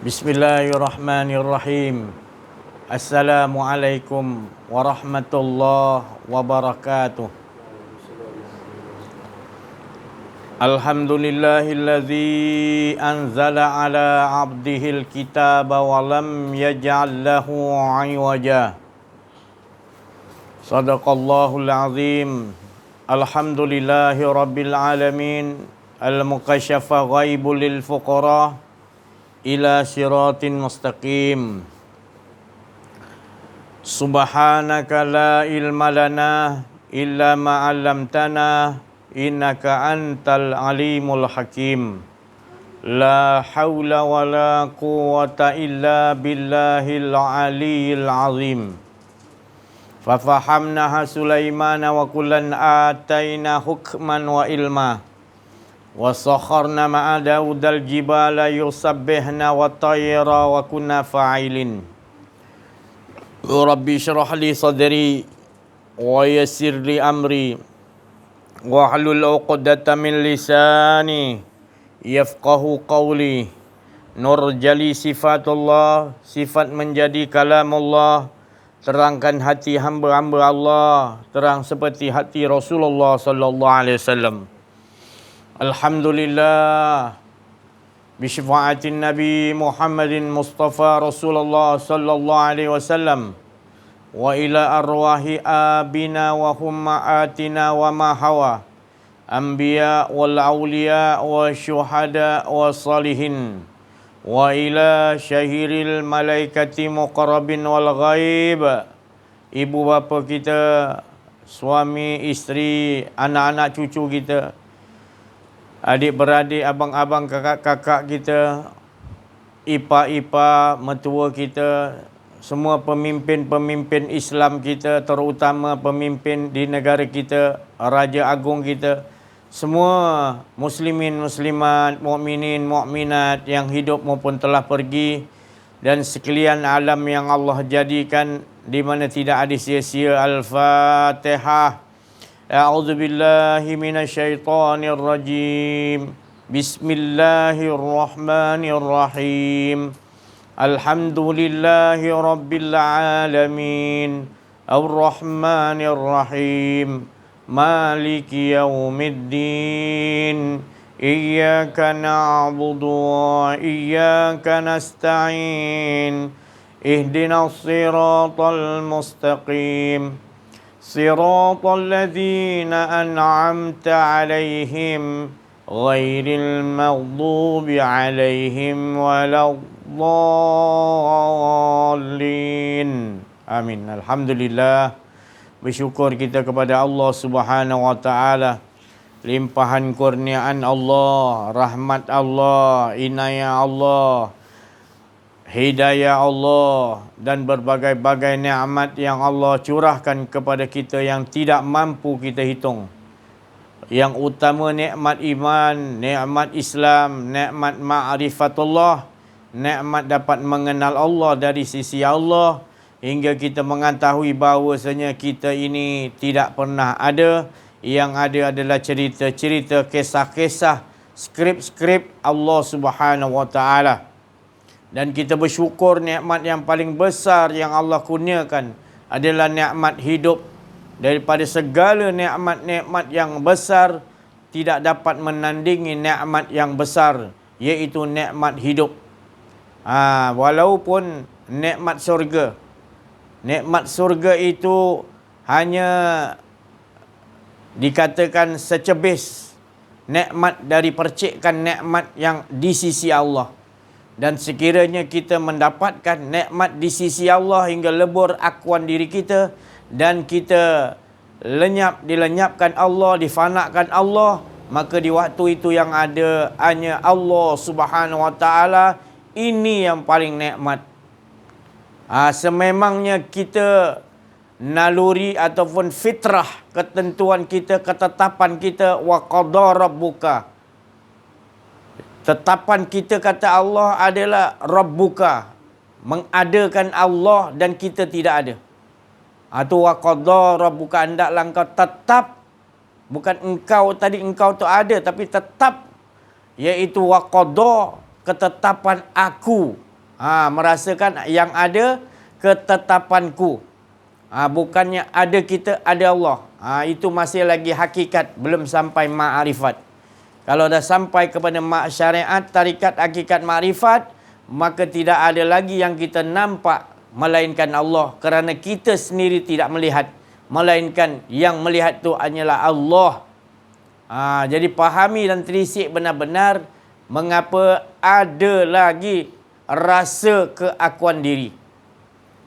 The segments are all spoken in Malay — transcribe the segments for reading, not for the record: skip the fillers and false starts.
Bismillahirrahmanirrahim. Assalamualaikum warahmatullahi wabarakatuh. Alhamdulillahilladzi anzala ala abdihil kitaba wa lam yaj'al lahu 'iwaja. Sadaqallahul azim. Alhamdulillahi rabbil alamin. Al-mukasyafa ghaibul lil fuqara ila siratin mustaqim. Subhanaka la ilma lana illa ma 'allamtana innaka antal alimul hakim. La haula wa la quwwata illa billahil aliyyil azim. Fafahamnaha Sulaimana wa kullan ataina hukman wa ilma. Wa sakharna ma'a Daudal jibala yusabbihna wa tayra wa kunna fa'ilin. Rabbi syrah li sadri wa yassir li amri wa hlul 'uqdatam min lisani yafqahu qawli. Nur jali sifatullah, sifat menjadi kalamullah, terangkan hati hamba-hamba Allah, terang seperti hati Rasulullah sallallahu alaihi wasallam. Alhamdulillah bisyafaati Nabi Muhammadin Mustafa Rasulullah sallallahu alaihi wasallam wa ila arwahi abina wa hummatina wa ma hawa anbiya wal awliya wa syuhada wa salihin wa ila syahiril malaikati muqarrabin wal ghaib, ibu bapa kita, suami, isteri, anak-anak cucu kita, adik-beradik, abang-abang, kakak-kakak kita, ipa-ipa, mertua kita, semua pemimpin-pemimpin Islam kita, terutama pemimpin di negara kita, Raja Agung kita, semua muslimin, muslimat, mukminin, mukminat yang hidup maupun telah pergi, dan sekalian alam yang Allah jadikan di mana tidak ada sia-sia. Al-Fatihah. A'udzu billahi minasyaitonir rajim. Bismillahirrahmanirrahim. Alhamdulillahi rabbil alamin. Ar-Rahmanir Rahim. Maliki yaumiddin. Iyyaka na'budu wa iyyaka nasta'in. Ihdinas siratal mustaqim. صراط الذين أنعمت عليهم غير المغضوب عليهم ولا الضالين. Amin. Alhamdulillah, bersyukur kita kepada Allah Subhanahu wa taala, limpahan kurniaan Allah, rahmat Allah, inayah Allah, hidayah Allah, dan berbagai-bagai nikmat yang Allah curahkan kepada kita yang tidak mampu kita hitung. Yang utama nikmat iman, nikmat Islam, nikmat ma'rifatullah, nikmat dapat mengenal Allah dari sisi Allah, hingga kita mengetahui bahawasanya kita ini tidak pernah ada. Yang ada adalah cerita-cerita, kisah-kisah, skrip-skrip Allah Subhanahu wa taala. Dan kita bersyukur nikmat yang paling besar yang Allah kurniakan adalah nikmat hidup. Daripada segala nikmat-nikmat yang besar, tidak dapat menandingi nikmat yang besar, iaitu nikmat hidup. Walaupun nikmat surga, nikmat surga itu hanya dikatakan secebis nikmat dari percikan nikmat yang di sisi Allah. Dan sekiranya kita mendapatkan nikmat di sisi Allah hingga lebur akuan diri kita, dan kita dilenyapkan Allah, difanakan Allah, maka di waktu itu yang ada hanya Allah Subhanahu wa taala. Ini yang paling nikmat. Sememangnya kita naluri ataupun fitrah, ketentuan kita, ketetapan kita, wa qada rabbuka, tetapan kita kata Allah adalah Rabbuka, mengadakan Allah dan kita tidak ada. Itu wa qada rabbuka, hendaklah engkau tetap, bukan engkau tadi, engkau tu ada tapi tetap, iaitu wa qada, ketetapan aku Merasakan yang ada ketetapanku. Bukannya ada kita, ada Allah. Itu masih lagi hakikat, belum sampai ma'rifat. Kalau dah sampai kepada syariat, tarikat, hakikat, ma'rifat, maka tidak ada lagi yang kita nampak melainkan Allah. Kerana kita sendiri tidak melihat, melainkan yang melihat tu hanyalah Allah. Jadi pahami dan telisik benar-benar mengapa ada lagi rasa keakuan diri.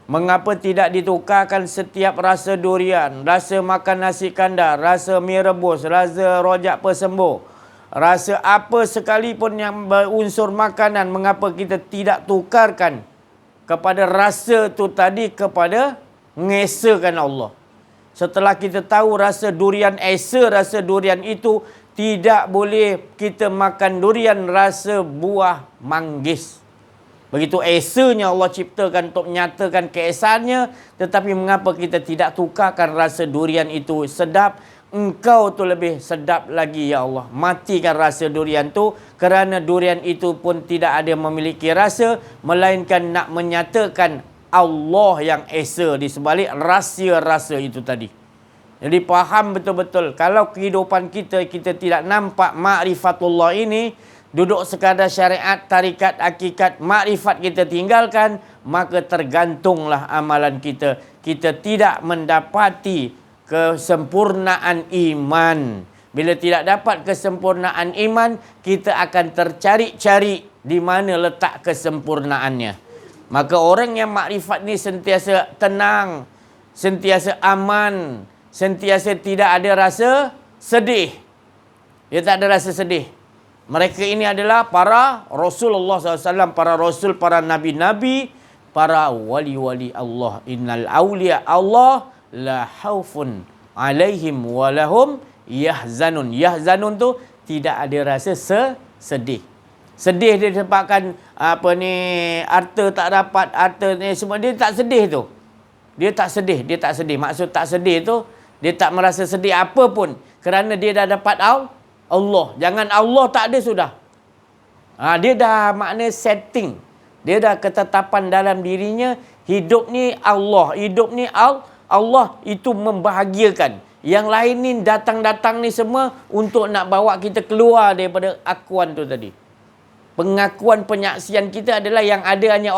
Mengapa tidak ditukarkan setiap rasa durian, rasa makan nasi kandar, rasa mie rebus, rasa rojak persembuh, rasa apa sekalipun yang berunsur makanan, mengapa kita tidak tukarkan kepada rasa tu tadi kepada mengesakan Allah. Setelah kita tahu rasa durian esa, rasa durian itu tidak boleh kita makan durian rasa buah manggis. Begitu esanya Allah ciptakan untuk menyatakan keesaannya, tetapi mengapa kita tidak tukarkan rasa durian itu sedap? Engkau tu lebih sedap lagi ya Allah. Matikan rasa durian tu, kerana durian itu pun tidak ada memiliki rasa, melainkan nak menyatakan Allah yang esa di sebalik rahsia-rahsia itu tadi. Jadi faham betul-betul, kalau kehidupan kita tidak nampak ma'rifatullah ini, duduk sekadar syariat, tarikat, hakikat, makrifat kita tinggalkan, maka tergantunglah amalan kita. Kita tidak mendapati kesempurnaan iman. Bila tidak dapat kesempurnaan iman, kita akan tercari-cari di mana letak kesempurnaannya. Maka orang yang makrifat ni sentiasa tenang, sentiasa aman, sentiasa tidak ada rasa sedih. Dia tak ada rasa sedih. Mereka ini adalah para Rasulullah SAW, para Rasul, para Nabi-Nabi, para wali-wali Allah. Innal awliya Allah la haufun alaihim walahum yahzanun. Yahzanun tu tidak ada rasa sedih. Sedih dia disebabkan harta tak dapat, harta ni semua, dia tak sedih tu. Dia tak sedih. Maksud tak sedih tu, dia tak merasa sedih apa pun, kerana dia dah dapat Allah. Jangan Allah tak ada sudah. Dia dah makna setting. Dia dah ketetapan dalam dirinya, hidup ni Allah, hidup ni Allah itu membahagiakan. Yang lain ni datang-datang ni semua untuk nak bawa kita keluar daripada akuan tu tadi. Pengakuan penyaksian kita adalah yang ada hanya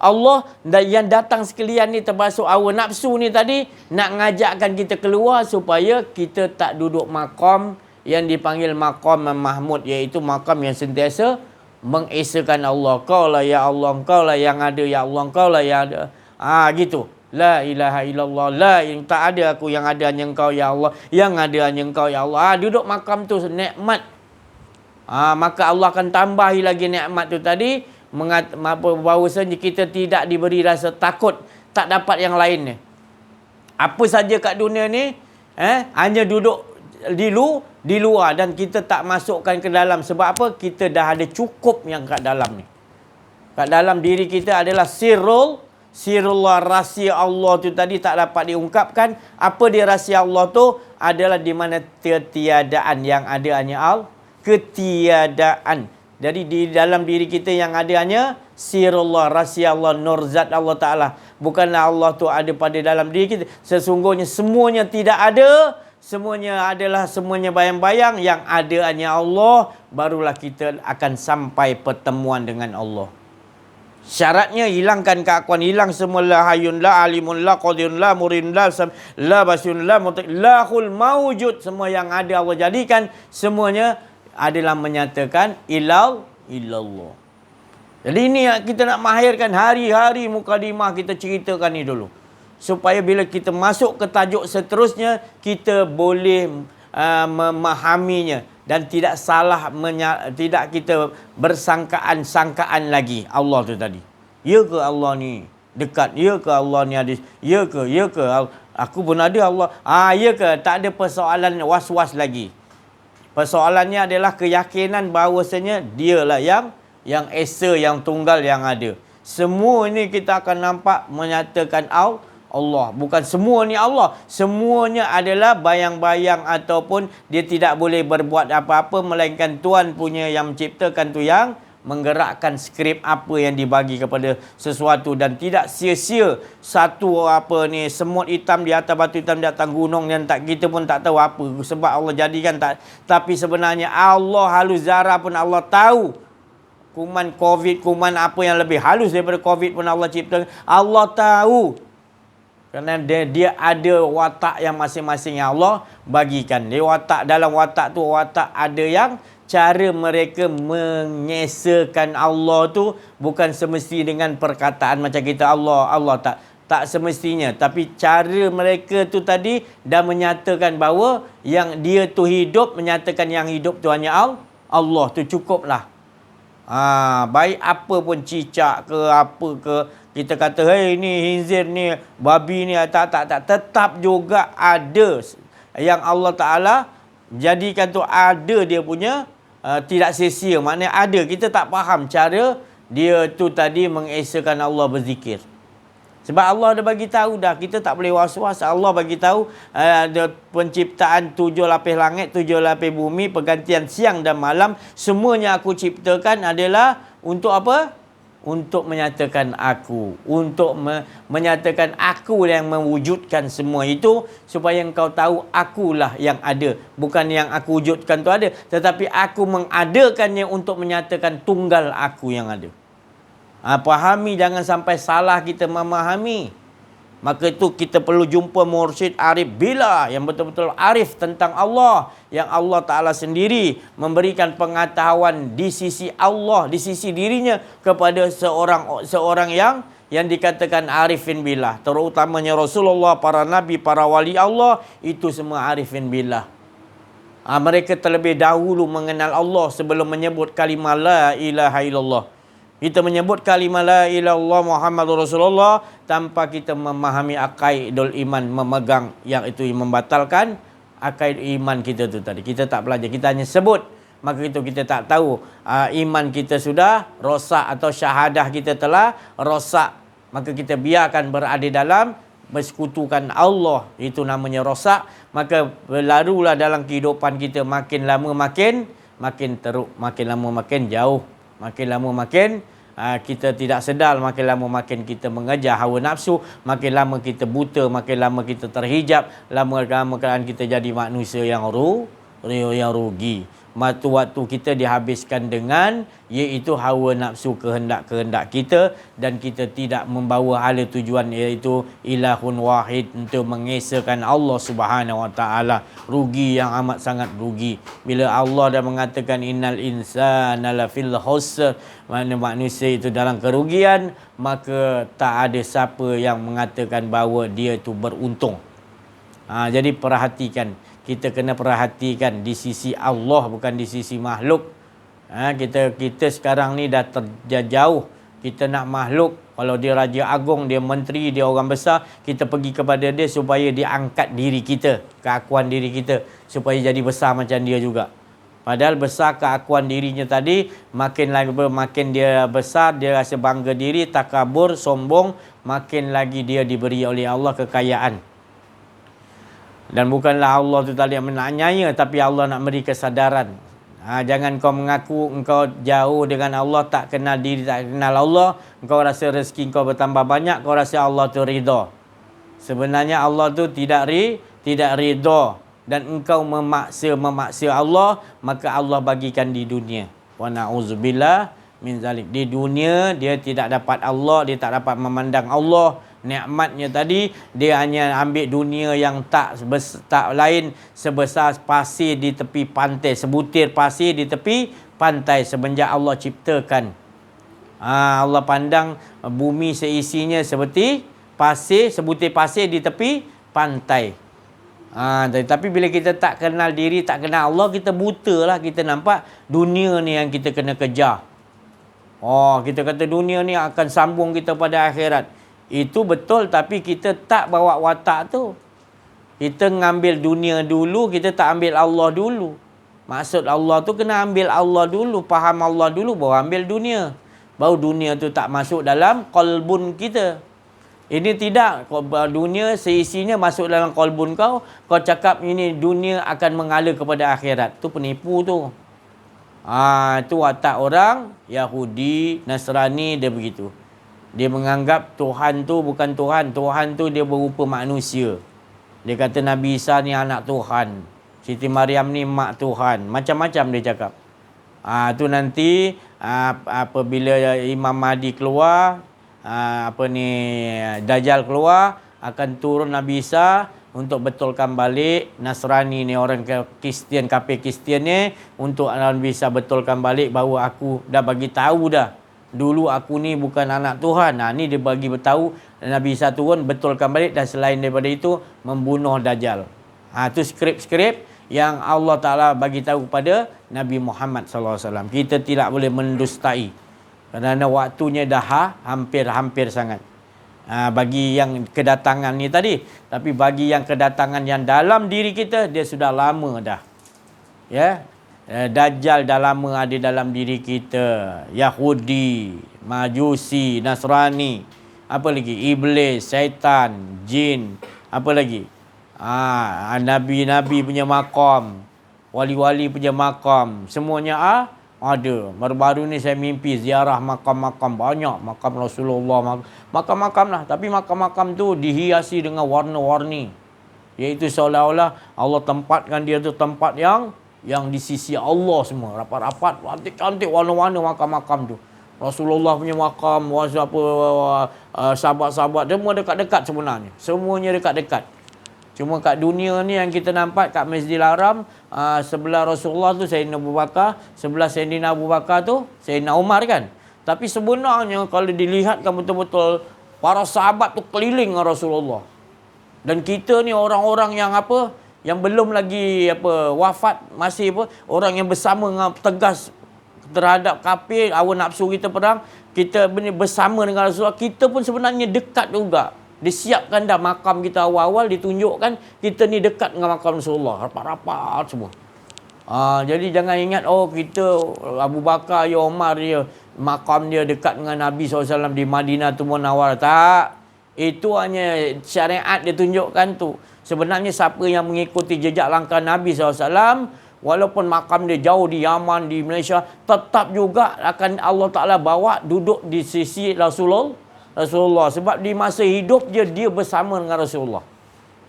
Allah, dan yang datang sekalian ni termasuk hawa nafsu ni tadi nak ngajakkan kita keluar supaya kita tak duduk maqam yang dipanggil maqam Mahmud, iaitu maqam yang sentiasa mengesakan Allah. Kau lah ya Allah, kau lah yang ada ya Allah, kau lah yang ada. Gitu. La ilaha illallah, tak ada aku, yang ada hanya engkau ya Allah, yang ada hanya engkau ya Allah. Duduk makam tu nikmat. Maka Allah akan tambahi lagi nikmat tu tadi, bahawasanya kita tidak diberi rasa takut, tak dapat yang lainnya. Apa saja kat dunia ni hanya duduk di luar dan kita tak masukkan ke dalam. Sebab apa? Kita dah ada cukup yang kat dalam ni. Kat dalam diri kita adalah sirullah, rahsia Allah tu tadi tak dapat diungkapkan. Apa dia rahsia Allah tu? Adalah di mana ketiadaan, yang ada hanya ketiadaan. Jadi di dalam diri kita yang ada hanya sirullah, rahsia Allah, nur zat Allah Ta'ala. Bukanlah Allah tu ada pada dalam diri kita. Sesungguhnya semuanya tidak ada. Semuanya bayang-bayang. Yang ada hanya Allah. Barulah kita akan sampai pertemuan dengan Allah. Syaratnya hilangkan keakuan, hilang semua la hayyun la alimun la qadirun la muridun la basyun la mutik lahul mawujud. Semua yang ada Allah jadikan, semuanya adalah menyatakan illallah. Jadi ini yang kita nak mahirkan, hari-hari mukadimah kita ceritakan ni dulu, supaya bila kita masuk ke tajuk seterusnya, kita boleh memahaminya dan tidak salah, tidak kita bersangkaan lagi Allah tu tadi. Ya ke Allah ni dekat? Ya ke Allah ni ada? Ya ke aku pun ada Allah? Ya ke? Tak ada persoalan was-was lagi. Persoalannya adalah keyakinan bahawasanya dialah yang esa, yang tunggal, yang ada. Semua ini kita akan nampak menyatakan Allah. Bukan semua ni Allah. Semuanya adalah bayang-bayang, ataupun dia tidak boleh berbuat apa-apa, melainkan Tuhan punya yang menciptakan tu yang menggerakkan skrip apa yang dibagi kepada sesuatu, dan tidak sia-sia satu semut hitam di atas batu hitam di atas gunung yang kita pun tak tahu apa sebab Allah jadikan, tapi sebenarnya Allah halus zarah pun Allah tahu. Kuman COVID, kuman apa yang lebih halus daripada COVID pun Allah cipta. Allah tahu. Kerana dia ada watak yang masing-masing yang Allah bagikan. Dia dalam watak tu, watak ada yang cara mereka mengesakan Allah tu bukan semesti dengan perkataan macam kita Allah tak semestinya, tapi cara mereka tu tadi dah menyatakan bahawa yang dia tu hidup, menyatakan yang hidup tu hanya Allah tu cukuplah. Baik apa pun cicak ke apa ke, kita kata hey ni khinzir ni babi ni tak tetap juga ada yang Allah Taala jadikan tu, ada dia punya tidak sia-sia, maknanya ada. Kita tak faham cara dia tu tadi mengesakan Allah berzikir. Sebab Allah dah bagi tahu dah, kita tak boleh was-was. Allah bagi tahu ada penciptaan 7 lapis langit, 7 lapis bumi, pergantian siang dan malam, semuanya aku ciptakan adalah untuk apa? Untuk menyatakan aku, untuk menyatakan aku yang mewujudkan semua itu, supaya engkau tahu akulah yang ada, bukan yang aku wujudkan tu ada, tetapi aku mengadakannya untuk menyatakan tunggal aku yang ada. Fahami, jangan sampai salah kita memahami. Maka itu kita perlu jumpa mursyid arif billah yang betul-betul arif tentang Allah, yang Allah Ta'ala sendiri memberikan pengetahuan di sisi Allah, di sisi dirinya kepada seorang yang dikatakan arifin billah. Terutamanya Rasulullah, para nabi, para wali Allah, itu semua arifin billah. Mereka terlebih dahulu mengenal Allah sebelum menyebut kalimah la ilaha illallah. Kita menyebut kalimah la ilaha illallah Muhammadur Rasulullah tanpa kita memahami akaidul iman, memegang yang itu membatalkan akaid iman kita tu tadi. Kita tak belajar, kita hanya sebut. Maka itu kita tak tahu iman kita sudah rosak atau syahadah kita telah rosak. Maka kita biarkan berada dalam bersekutukan Allah, itu namanya rosak. Maka berlarulah dalam kehidupan kita makin lama makin teruk, makin lama makin jauh, makin lama makin kita tidak sedar, makin lama makin kita mengejar hawa nafsu, makin lama kita buta, makin lama kita terhijab, lama-lama kita jadi manusia yang rugi. Waktu kita dihabiskan dengan iaitu hawa nafsu, kehendak-kehendak kita, dan kita tidak membawa hala tujuan iaitu ilahun wahid, untuk mengesakan Allah Subhanahu Wa Taala. Rugi yang amat sangat rugi. Bila Allah dah mengatakan innal insana lafil khusr, mana manusia itu dalam kerugian, maka tak ada siapa yang mengatakan bahawa dia itu beruntung. Jadi perhatikan, kita kena perhatikan di sisi Allah, bukan di sisi makhluk. Kita sekarang ni dah terjauh. Kita nak makhluk, kalau dia Raja Agung, dia menteri, dia orang besar, kita pergi kepada dia supaya dia angkat diri kita, keakuan diri kita, supaya jadi besar macam dia juga. Padahal besar keakuan dirinya tadi, makin dia besar, dia rasa bangga diri, takabur, sombong, makin lagi dia diberi oleh Allah kekayaan. Dan bukanlah Allah tu tadi yang menanyanya, tapi Allah nak beri kesedaran. Jangan kau mengaku engkau jauh dengan Allah, tak kenal diri, tak kenal Allah, engkau rasa rezeki kau bertambah banyak, kau rasa Allah tu ridha. Sebenarnya Allah tu tidak ridha, dan engkau memaksa Allah, maka Allah bagikan di dunia. Wa na'udzubillah min zalik. Di dunia dia tidak dapat Allah, dia tak dapat memandang Allah. Nikmatnya tadi, dia hanya ambil dunia yang tak lain sebesar pasir di tepi pantai, sebutir pasir di tepi pantai semenjak Allah ciptakan. Allah pandang bumi seisinya seperti pasir, sebutir pasir di tepi pantai. Tapi bila kita tak kenal diri, tak kenal Allah, kita buta lah. Kita nampak dunia ni yang kita kena kejar. Kita kata dunia ni akan sambung kita pada akhirat. Itu betul, tapi kita tak bawa watak tu. Kita ngambil dunia dulu, kita tak ambil Allah dulu. Maksud Allah tu kena ambil Allah dulu, faham Allah dulu, baru ambil dunia. Baru dunia tu tak masuk dalam qalbun kita. Ini tidak, dunia seisinya masuk dalam qalbun kau, kau cakap ini dunia akan mengalir kepada akhirat. Tu penipu tu. Itu watak orang Yahudi, Nasrani, dia begitu. Dia menganggap Tuhan tu bukan Tuhan. Tuhan tu dia berupa manusia. Dia kata Nabi Isa ni anak Tuhan. Siti Maryam ni mak Tuhan. Macam-macam dia cakap. Tu nanti apabila Imam Mahdi keluar, Dajjal keluar, akan turun Nabi Isa untuk betulkan balik Nasrani ni, orang Kristian, kafir Kristian ni, untuk Nabi Isa betulkan balik bahawa aku dah bagi tahu dah. Dulu aku ni bukan anak Tuhan. Ni dia bagi beritahu, Nabi Isa turun betulkan balik, dan selain daripada itu membunuh Dajjal. Itu skrip-skrip yang Allah Ta'ala bagi tahu kepada Nabi Muhammad SAW. Kita tidak boleh mendustai. Kerana waktunya dah hampir-hampir sangat. Bagi yang kedatangan ni tadi. Tapi bagi yang kedatangan yang dalam diri kita, dia sudah lama dah. Ya. Dajjal dah lama ada dalam diri kita. Yahudi, Majusi, Nasrani. Apa lagi? Iblis, syaitan, jin. Apa lagi? Nabi-nabi punya makam, wali-wali punya makam, semuanya ada. Baru-baru ni saya mimpi ziarah makam-makam, banyak makam Rasulullah, makam-makam lah. Tapi makam-makam tu dihiasi dengan warna-warni, iaitu seolah-olah Allah tempatkan dia tu tempat yang di sisi Allah semua. Rapat-rapat, cantik-cantik, warna-warna makam-makam tu. Rasulullah punya makam, sahabat-sahabat, semua dekat-dekat sebenarnya. Semuanya dekat-dekat. Cuma kat dunia ni yang kita nampak kat Masjidil Haram, sebelah Rasulullah tu Sayyidina Abu Bakar, sebelah Sayyidina Abu Bakar tu Sayyidina Umar kan. Tapi sebenarnya kalau dilihatkan betul-betul, para sahabat tu keliling dengan Rasulullah. Dan kita ni orang-orang yang yang belum lagi wafat, masih orang yang bersama dengan tegas terhadap kafir, hawa nafsu kita perang, kita bersama dengan Rasulullah, kita pun sebenarnya dekat juga. Disiapkan dah makam kita awal-awal, ditunjukkan kita ni dekat dengan makam Rasulullah, rapat-rapat semua. Jadi jangan ingat kita Abu Bakar, Umar dia makam dia dekat dengan Nabi SAW di Madinah tu Munawwarah. Tak. Itu hanya syariat dia tunjukkan tu. Sebenarnya siapa yang mengikuti jejak langkah Nabi SAW, walaupun makam dia jauh di Yaman, di Malaysia, tetap juga akan Allah Ta'ala bawa duduk di sisi Rasulullah. Sebab di masa hidup dia bersama dengan Rasulullah.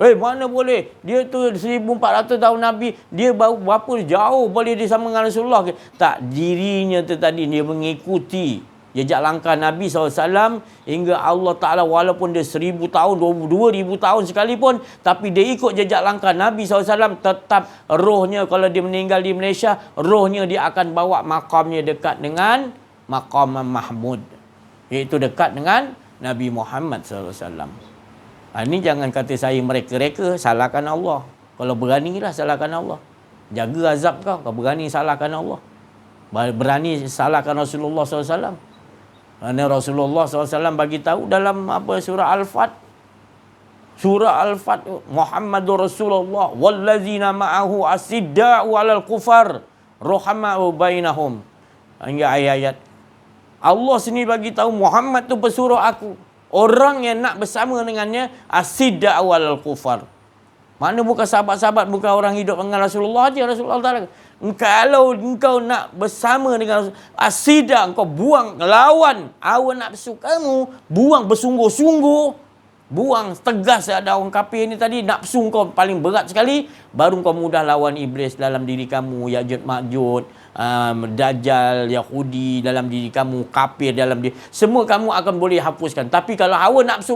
Mana boleh? Dia tu 1400 tahun Nabi, dia berapa jauh boleh dia sama dengan Rasulullah? Tak, dirinya tu tadi dia mengikuti jejak langkah Nabi SAW hingga Allah Ta'ala, walaupun dia 1000 tahun, 2000 tahun sekalipun, tapi dia ikut jejak langkah Nabi SAW, tetap rohnya kalau dia meninggal di Malaysia, rohnya dia akan bawa makamnya dekat dengan Maqam Mahmud, iaitu dekat dengan Nabi Muhammad SAW. Ini jangan kata saya mereka-reka, salahkan Allah. Kalau beranilah salahkan Allah. Jaga azab kau berani salahkan Allah. Berani salahkan Rasulullah SAW. Kerana Rasulullah SAW bagi tahu dalam surah Al-Fat. Surah Al-Fat, Muhammadur Rasulullah wallazina ma'ahu asidda'u 'alal kufar rahama'u bainahum. Hingga ayat-ayat. Allah sini bagi tahu Muhammad tu pesuruh aku. Orang yang nak bersama dengannya asidda'u 'alal kufar. Mana bukan sahabat-sahabat, bukan orang hidup dengan Rasulullah aja. Rasulullah Ta'ala, kalau engkau nak bersama dengan asidah, engkau buang, lawan hawa nafsu kamu, buang bersungguh-sungguh, buang tegas. Ada orang kafir ni tadi, nafsu engkau paling berat sekali, baru engkau mudah lawan iblis dalam diri kamu, Ya'juj Ma'juj, Dajjal, Yahudi dalam diri kamu, kafir dalam diri, semua kamu akan boleh hapuskan. Tapi kalau hawa nafsu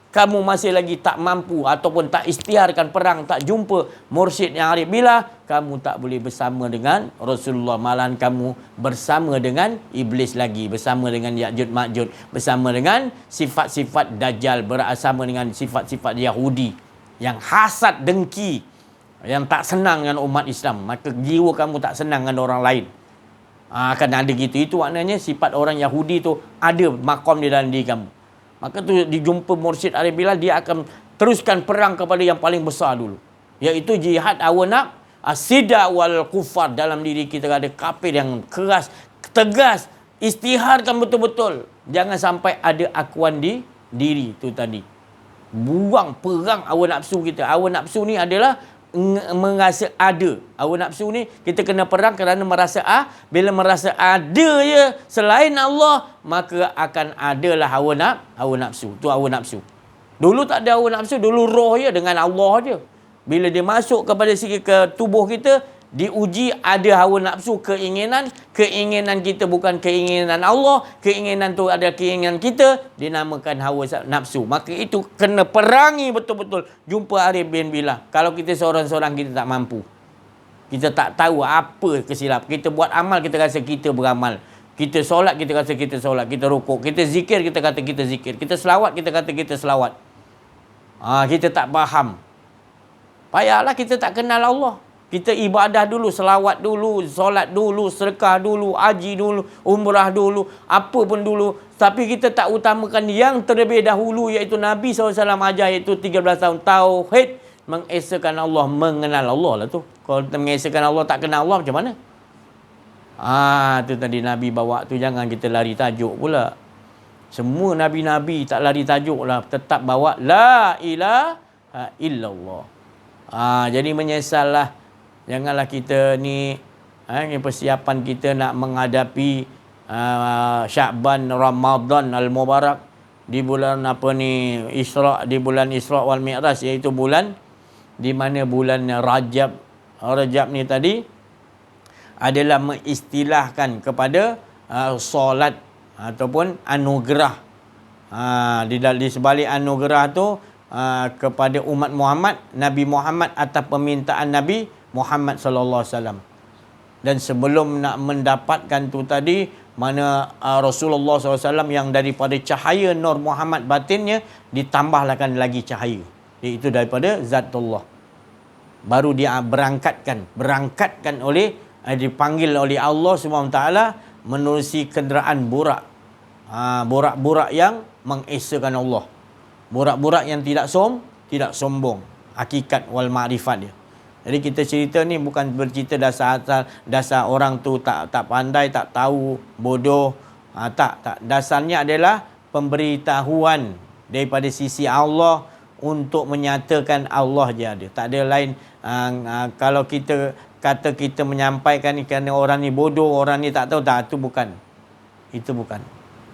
kamu masih lagi tak mampu ataupun tak ikhtiarkan perang, tak jumpa mursyid yang arif billah, kamu tak boleh bersama dengan Rasulullah. Malahan kamu bersama dengan iblis lagi, bersama dengan Ya'juj Ma'juj, bersama dengan sifat-sifat Dajjal, bersama dengan sifat-sifat Yahudi yang hasad, dengki, yang tak senang dengan umat Islam. Maka jiwa kamu tak senang dengan orang lain. Akan ada gitu. Itu maknanya sifat orang Yahudi tu ada makom di dalam diri kamu. Maka tu dijumpa mursyid arif billah, dia akan teruskan perang kepada yang paling besar dulu, iaitu jihad hawa nafsu, asidah wal kufar. Dalam diri kita ada kafir yang keras, tegas, istiharkan betul-betul. Jangan sampai ada akuan di diri tu tadi. Buang, perang hawa nafsu kita. Hawa nafsu ni adalah merasa ada. Hawa nafsu ni kita kena perang kerana merasa bila merasa ada je selain Allah, maka akan adalah hawa nafsu. Tu hawa nafsu. Dulu tak ada hawa nafsu, dulu roh je dengan Allah je. Bila dia masuk kepada ke tubuh kita, diuji ada hawa nafsu, keinginan kita bukan keinginan Allah, keinginan tu ada keinginan kita, dinamakan hawa nafsu. Maka itu kena perangi betul-betul. Jumpa Arif bin Billah. Kalau kita seorang-seorang kita tak mampu, kita tak tahu apa kesilap, kita buat amal kita rasa kita beramal, kita solat kita kata kita solat, kita rukuk, kita zikir kita kata kita zikir, kita selawat kita kata kita selawat. Kita tak faham. Payahlah kita tak kenal Allah. Kita ibadah dulu, selawat dulu, solat dulu, sedekah dulu, haji dulu, umrah dulu, apa pun dulu. Tapi kita tak utamakan yang terlebih dahulu, iaitu Nabi SAW ajar, iaitu 13 tahun tauhid, mengesakan Allah, mengenal Allah lah tu. Kalau kita mengesakan Allah, tak kenal Allah macam mana? Tu tadi Nabi bawa tu, jangan kita lari tajuk pula. Semua Nabi-Nabi tak lari tajuk lah, tetap bawa La ilaha illallah. Jadi menyesallah. Janganlah kita ni persiapan kita nak menghadapi Sya'ban Ramadan Al-Mubarak di bulan di bulan Isra' wal Mi'raj, iaitu bulan di mana bulan Rajab ni tadi adalah mengistilahkan kepada solat ataupun anugerah. Di sebalik anugerah tu kepada umat Muhammad, Nabi Muhammad atas permintaan Nabi Muhammad sallallahu alaihi wasallam. Dan sebelum nak mendapatkan tu tadi, mana Rasulullah SAW yang daripada cahaya Nur Muhammad batinnya ditambahkan lagi cahaya, iaitu daripada Zatullah. Baru dia berangkatkan dipanggil oleh Allah SWT menerusi kenderaan burak. Burak-burak yang mengesakan Allah. Burak-burak yang tidak sombong. Hakikat wal ma'rifat dia. Jadi kita cerita ni bukan bercerita dasar orang tu tak pandai, tak tahu, bodoh. Tak. Dasarnya adalah pemberitahuan daripada sisi Allah untuk menyatakan Allah je ada. Tak ada lain. Kalau kita kata kita menyampaikan ni kerana orang ni bodoh, orang ni tak tahu, tak, itu bukan. Itu bukan.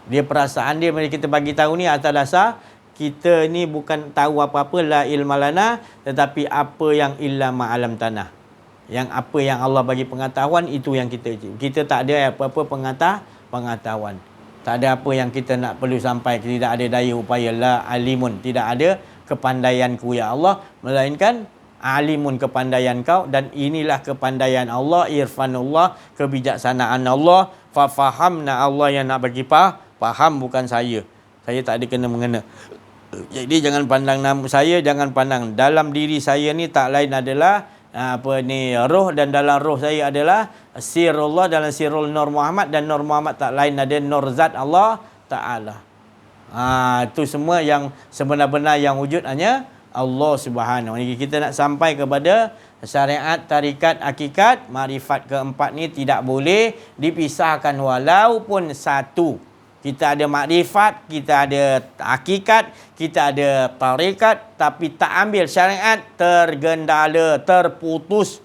Dia perasaan dia bila kita bagi tahu ni atas dasar kita ni bukan tahu apa-apa, la ilma lana, tetapi apa yang illa ma'alam tanah. Yang apa yang Allah bagi pengetahuan, itu yang kita tak ada apa-apa pengetahuan. Tak ada apa yang kita nak perlu sampai, tidak ada daya upaya. La alimun, tidak ada kepandaianku ya Allah, melainkan alimun, kepandaian kau. Dan inilah kepandaian Allah, irfanullah, kebijaksanaan Allah. Fafahamna, Allah yang nak bagi faham, bukan saya. Saya tak ada kena mengena. Jadi jangan pandang nama saya, jangan pandang dalam diri saya ni tak lain adalah roh, dan dalam roh saya adalah sirullah, dalam sirul Nur Muhammad, dan Nur Muhammad tak lain ada Nur Zat Allah Ta'ala. Itu semua yang sebenar-benar yang wujud hanya Allah Subhanahu. Kita nak sampai kepada syariat, tarikat, hakikat, makrifat keempat ni tidak boleh dipisahkan walaupun satu. Kita ada makrifat, kita ada hakikat, kita ada tarikat, tapi tak ambil syariat, tergendala, terputus.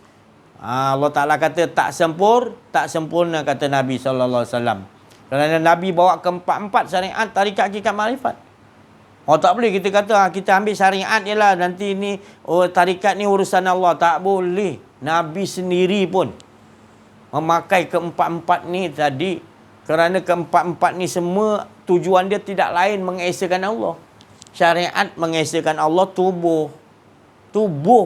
Allah Ta'ala kata tak sempurna kata Nabi SAW. Kerana Nabi bawa keempat-empat syariat, tarikat, hakikat, makrifat. Tak boleh kita kata kita ambil syariat je lah, nanti ni tarikat ni urusan Allah. Tak boleh. Nabi sendiri pun memakai keempat-empat ni tadi. Kerana keempat-empat ni semua tujuan dia tidak lain mengesakan Allah. Syariat mengesakan Allah, tubuh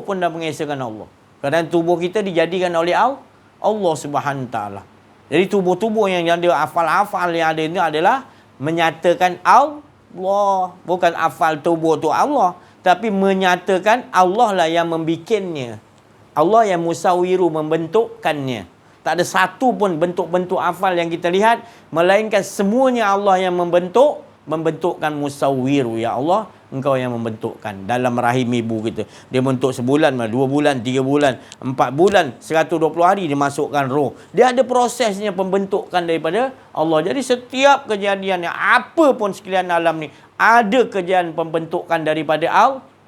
pun dah mengesakan Allah. Kerana tubuh kita dijadikan oleh Allah Subhanahu Taala. Jadi tubuh-tubuh yang ada hafal-hafal yang ada ini adalah menyatakan Allah. Bukan hafal tubuh tu Allah, tapi menyatakan Allah lah yang membikinnya. Allah yang musawiru, membentukkannya. Tak ada satu pun bentuk-bentuk hafal yang kita lihat, melainkan semuanya Allah yang membentukkan musawwiru. Ya Allah, Engkau yang membentukkan dalam rahim ibu kita. Dia bentuk sebulan, 2 bulan, 3 bulan, 4 bulan, 120 hari dia masukkan roh. Dia ada prosesnya pembentukan daripada Allah. Jadi setiap kejadian yang apa pun sekalian alam ni, ada kejadian pembentukan daripada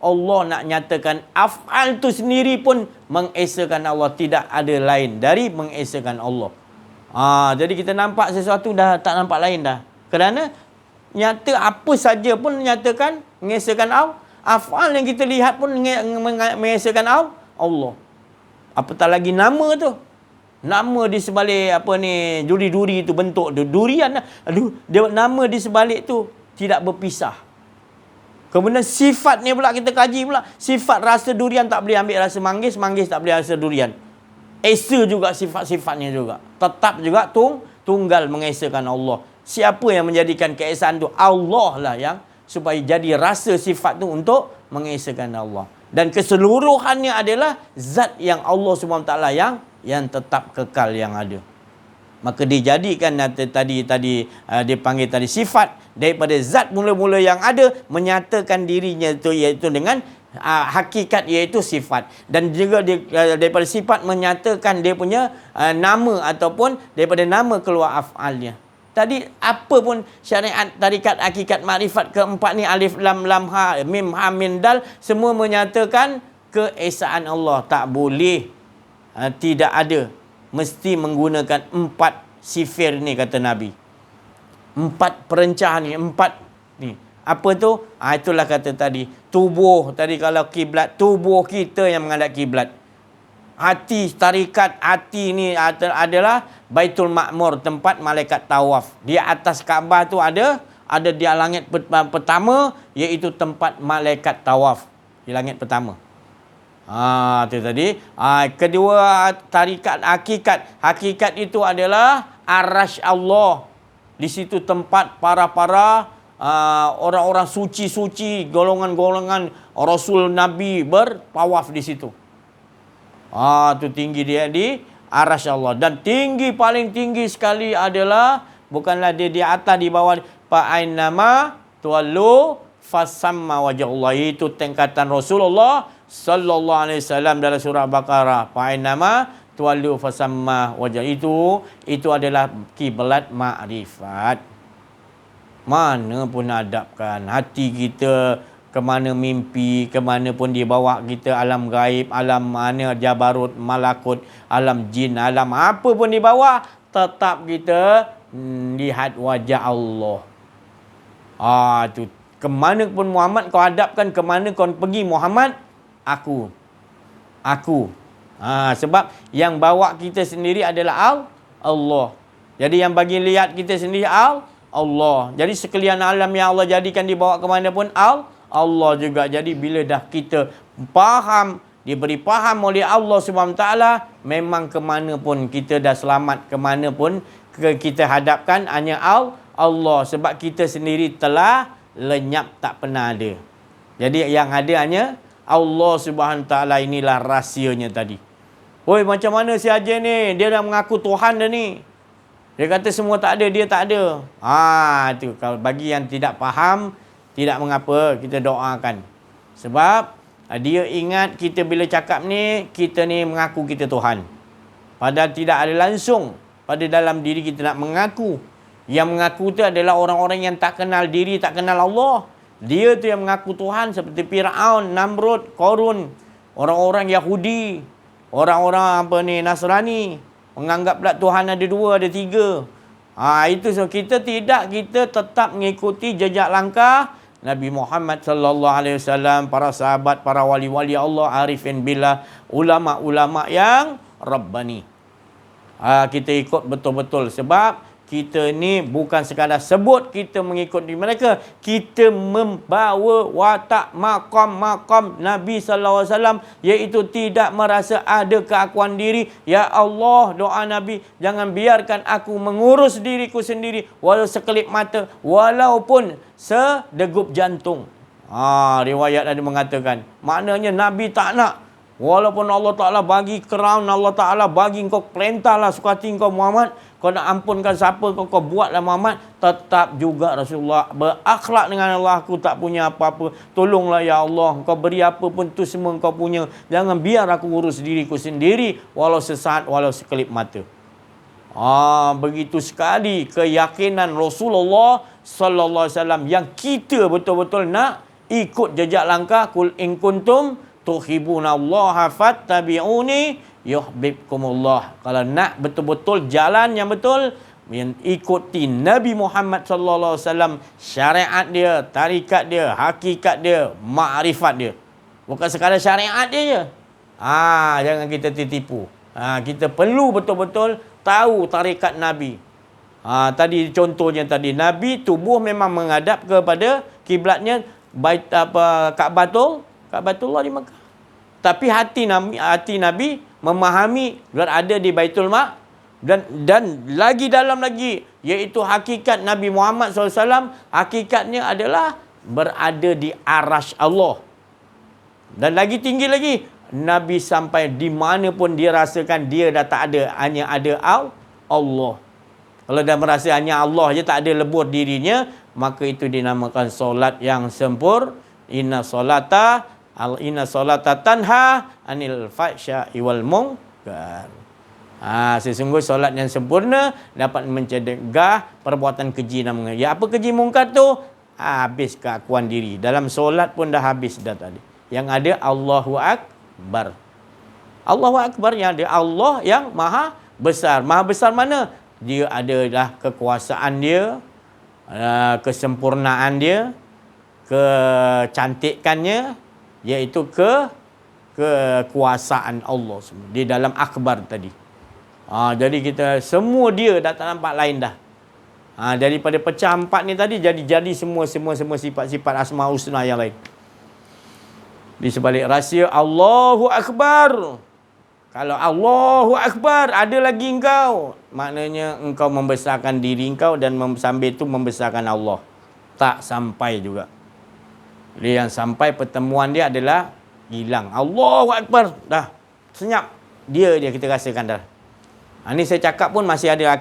Allah nak nyatakan af'al tu sendiri pun mengesakan Allah. Tidak ada lain dari mengesakan Allah. Jadi kita nampak sesuatu dah tak nampak lain dah. Kerana nyata apa saja pun nyatakan mengesakan Allah. Af'al yang kita lihat pun mengesakan Allah. Apatah lagi nama tu. Nama di sebalik duri-duri tu, bentuk tu durian lah. Dia nama di sebalik tu tidak berpisah. Kemudian sifat ni pula kita kaji pula. Sifat rasa durian tak boleh ambil rasa manggis, manggis tak boleh rasa durian. Esa juga sifat-sifatnya juga. Tetap juga tunggal mengesakan Allah. Siapa yang menjadikan keesaan tu? Allah lah yang supaya jadi rasa sifat tu untuk mengesakan Allah. Dan keseluruhannya adalah zat yang Allah SWT yang tetap kekal yang ada. Maka dijadikan tadi dia panggil tadi sifat daripada zat mula-mula yang ada, menyatakan dirinya itu iaitu dengan hakikat iaitu sifat, dan juga daripada sifat menyatakan dia punya nama ataupun daripada nama keluar af'alnya. Tadi apa pun syariat tarikat hakikat makrifat keempat ni, alif lam lam ha mim ha min dal, semua menyatakan keesaan Allah. Tak boleh tidak ada, mesti menggunakan 4 sifir ni kata Nabi. 4 perencahan ni, 4 ni. Apa tu? Itulah kata tadi. Tubuh tadi, kalau kiblat, tubuh kita yang menghadap kiblat. Hati, tarikat hati ni adalah Baitul Ma'mur, tempat malaikat tawaf. Di atas Kaabah tu ada di langit pertama, iaitu tempat malaikat tawaf. Di langit pertama. Itu tadi. Kedua, tarikat hakikat. Hakikat itu adalah Arasy Allah. Di situ tempat para orang-orang suci-suci, golongan-golongan Rasul Nabi bertawaf di situ. Tu tinggi dia di Arasy Allah. Dan tinggi, paling tinggi sekali adalah, bukanlah dia di atas, di bawah. Fa'ainama tuwallu fasamma wajhullah. Itu tingkatan Rasulullah sallallahu alaihi wasallam dalam surah Baqarah. Fa'ainama tuwallu fasamma wajh. Itu adalah kiblat makrifat. Mana pun hadapkan hati kita, ke mana mimpi, ke mana pun dia bawa kita, alam gaib, alam mana jabarut, malakut, alam jin, alam apa pun dibawa, tetap kita lihat wajah Allah. Tu kemana pun Muhammad kau hadapkan, kemana kau pergi Muhammad, aku. Sebab yang bawa kita sendiri adalah Allah. Jadi yang bagi lihat kita sendiri Allah. Jadi sekalian alam yang Allah jadikan dibawa ke mana pun Allah juga. Jadi bila dah kita faham, diberi faham oleh Allah SWT, memang ke mana pun kita dah selamat, ke mana pun kita hadapkan hanya Allah. Sebab kita sendiri telah lenyap, tak pernah ada. Jadi yang ada hanya Allah SWT. Inilah rahsianya tadi. Oi, macam mana si Haji ni? Dia dah mengaku Tuhan dah ni. Dia kata semua tak ada, dia tak ada. Itu kalau bagi yang tidak faham, tidak mengapa, kita doakan. Sebab dia ingat kita bila cakap ni, kita ni mengaku kita Tuhan. Padahal tidak ada langsung pada dalam diri kita nak mengaku. Yang mengaku tu adalah orang-orang yang tak kenal diri, tak kenal Allah. Dia tu yang mengaku Tuhan, seperti Fir'aun, Namrud, Qarun, orang-orang Yahudi, orang-orang Nasrani, menganggap pula Tuhan ada 2, ada 3. Itu so kita tidak, kita tetap mengikuti jejak langkah Nabi Muhammad sallallahu alaihi wasallam, para sahabat, para wali-wali Allah, arifin billah, ulama-ulama yang rabbani. Kita ikut betul-betul, sebab kita ni bukan sekadar sebut kita mengikuti mereka, kita membawa watak maqam Nabi sallallahu alaihi wasallam, iaitu tidak merasa ada keakuan diri. Ya Allah, doa Nabi, jangan biarkan aku mengurus diriku sendiri walau sekelip mata, walaupun sedegup jantung. Riwayat ada mengatakan, maknanya Nabi tak nak, walaupun Allah Ta'ala bagi crown, Allah Ta'ala bagi kau perintah lah suka hati kau Muhammad, kau nak ampunkan siapa kau buatlah Muhammad, tetap juga Rasulullah berakhlak dengan Allah, aku tak punya apa-apa, tolonglah ya Allah, kau beri apa pun tu semua kau punya, jangan biar aku urus diriku sendiri walau sesaat, walau sekelip mata. Begitu sekali keyakinan Rasulullah sallallahu alaihi wasallam yang kita betul-betul nak ikut jejak langkah kul in kuntum tuhibbunallaha fattabi'uni yuhibbukumullah. Kalau nak betul-betul jalan yang betul, yang ikuti Nabi Muhammad sallallahu alaihi wasallam, syariat dia, tarikat dia, hakikat dia, makrifat dia. Bukan sekadar syariat dia je. Jangan kita tertipu. Kita perlu betul-betul tahu tarikat Nabi. Tadi contohnya tadi, Nabi tubuh memang menghadap kepada kiblatnya Ka'batullah di Mekah. Tapi hati Nabi memahami berada di Baitul dan lagi dalam lagi, iaitu hakikat Nabi Muhammad SAW, hakikatnya adalah berada di arasy Allah. Dan lagi tinggi lagi, Nabi sampai di mana pun dia rasakan dia dah tak ada, hanya ada Allah. Kalau dah merasa hanya Allah je, tak ada lebur dirinya, maka itu dinamakan solat yang sempurna. Inna solata tanha anil fahsya'i wal munkar. Sesungguhnya solat yang sempurna dapat mencegah perbuatan keji dan mungkar. Ya, apa keji mungkar tu? Habis keakuan diri. Dalam solat pun dah habis dah tadi. Yang ada Allahu Akbar. Allahu Akbar yang ada Allah yang maha besar. Maha besar mana? Dia adalah kekuasaan dia, kesempurnaan dia, kecantikannya, iaitu kekuasaan Allah semua di dalam akbar tadi. Jadi kita semua dia dah tak nampak lain dah. Daripada pecah empat ni tadi jadi semua sifat-sifat asma husna yang lain. Di sebalik rahsia Allahu Akbar. Kalau Allahu Akbar ada lagi engkau, maknanya engkau membesarkan diri engkau dan sambil itu membesarkan Allah. Tak sampai juga. Dia yang sampai pertemuan dia adalah hilang. Allahu Akbar. Dah. Senyap. Dia kita rasakan dah. Ni saya cakap pun masih ada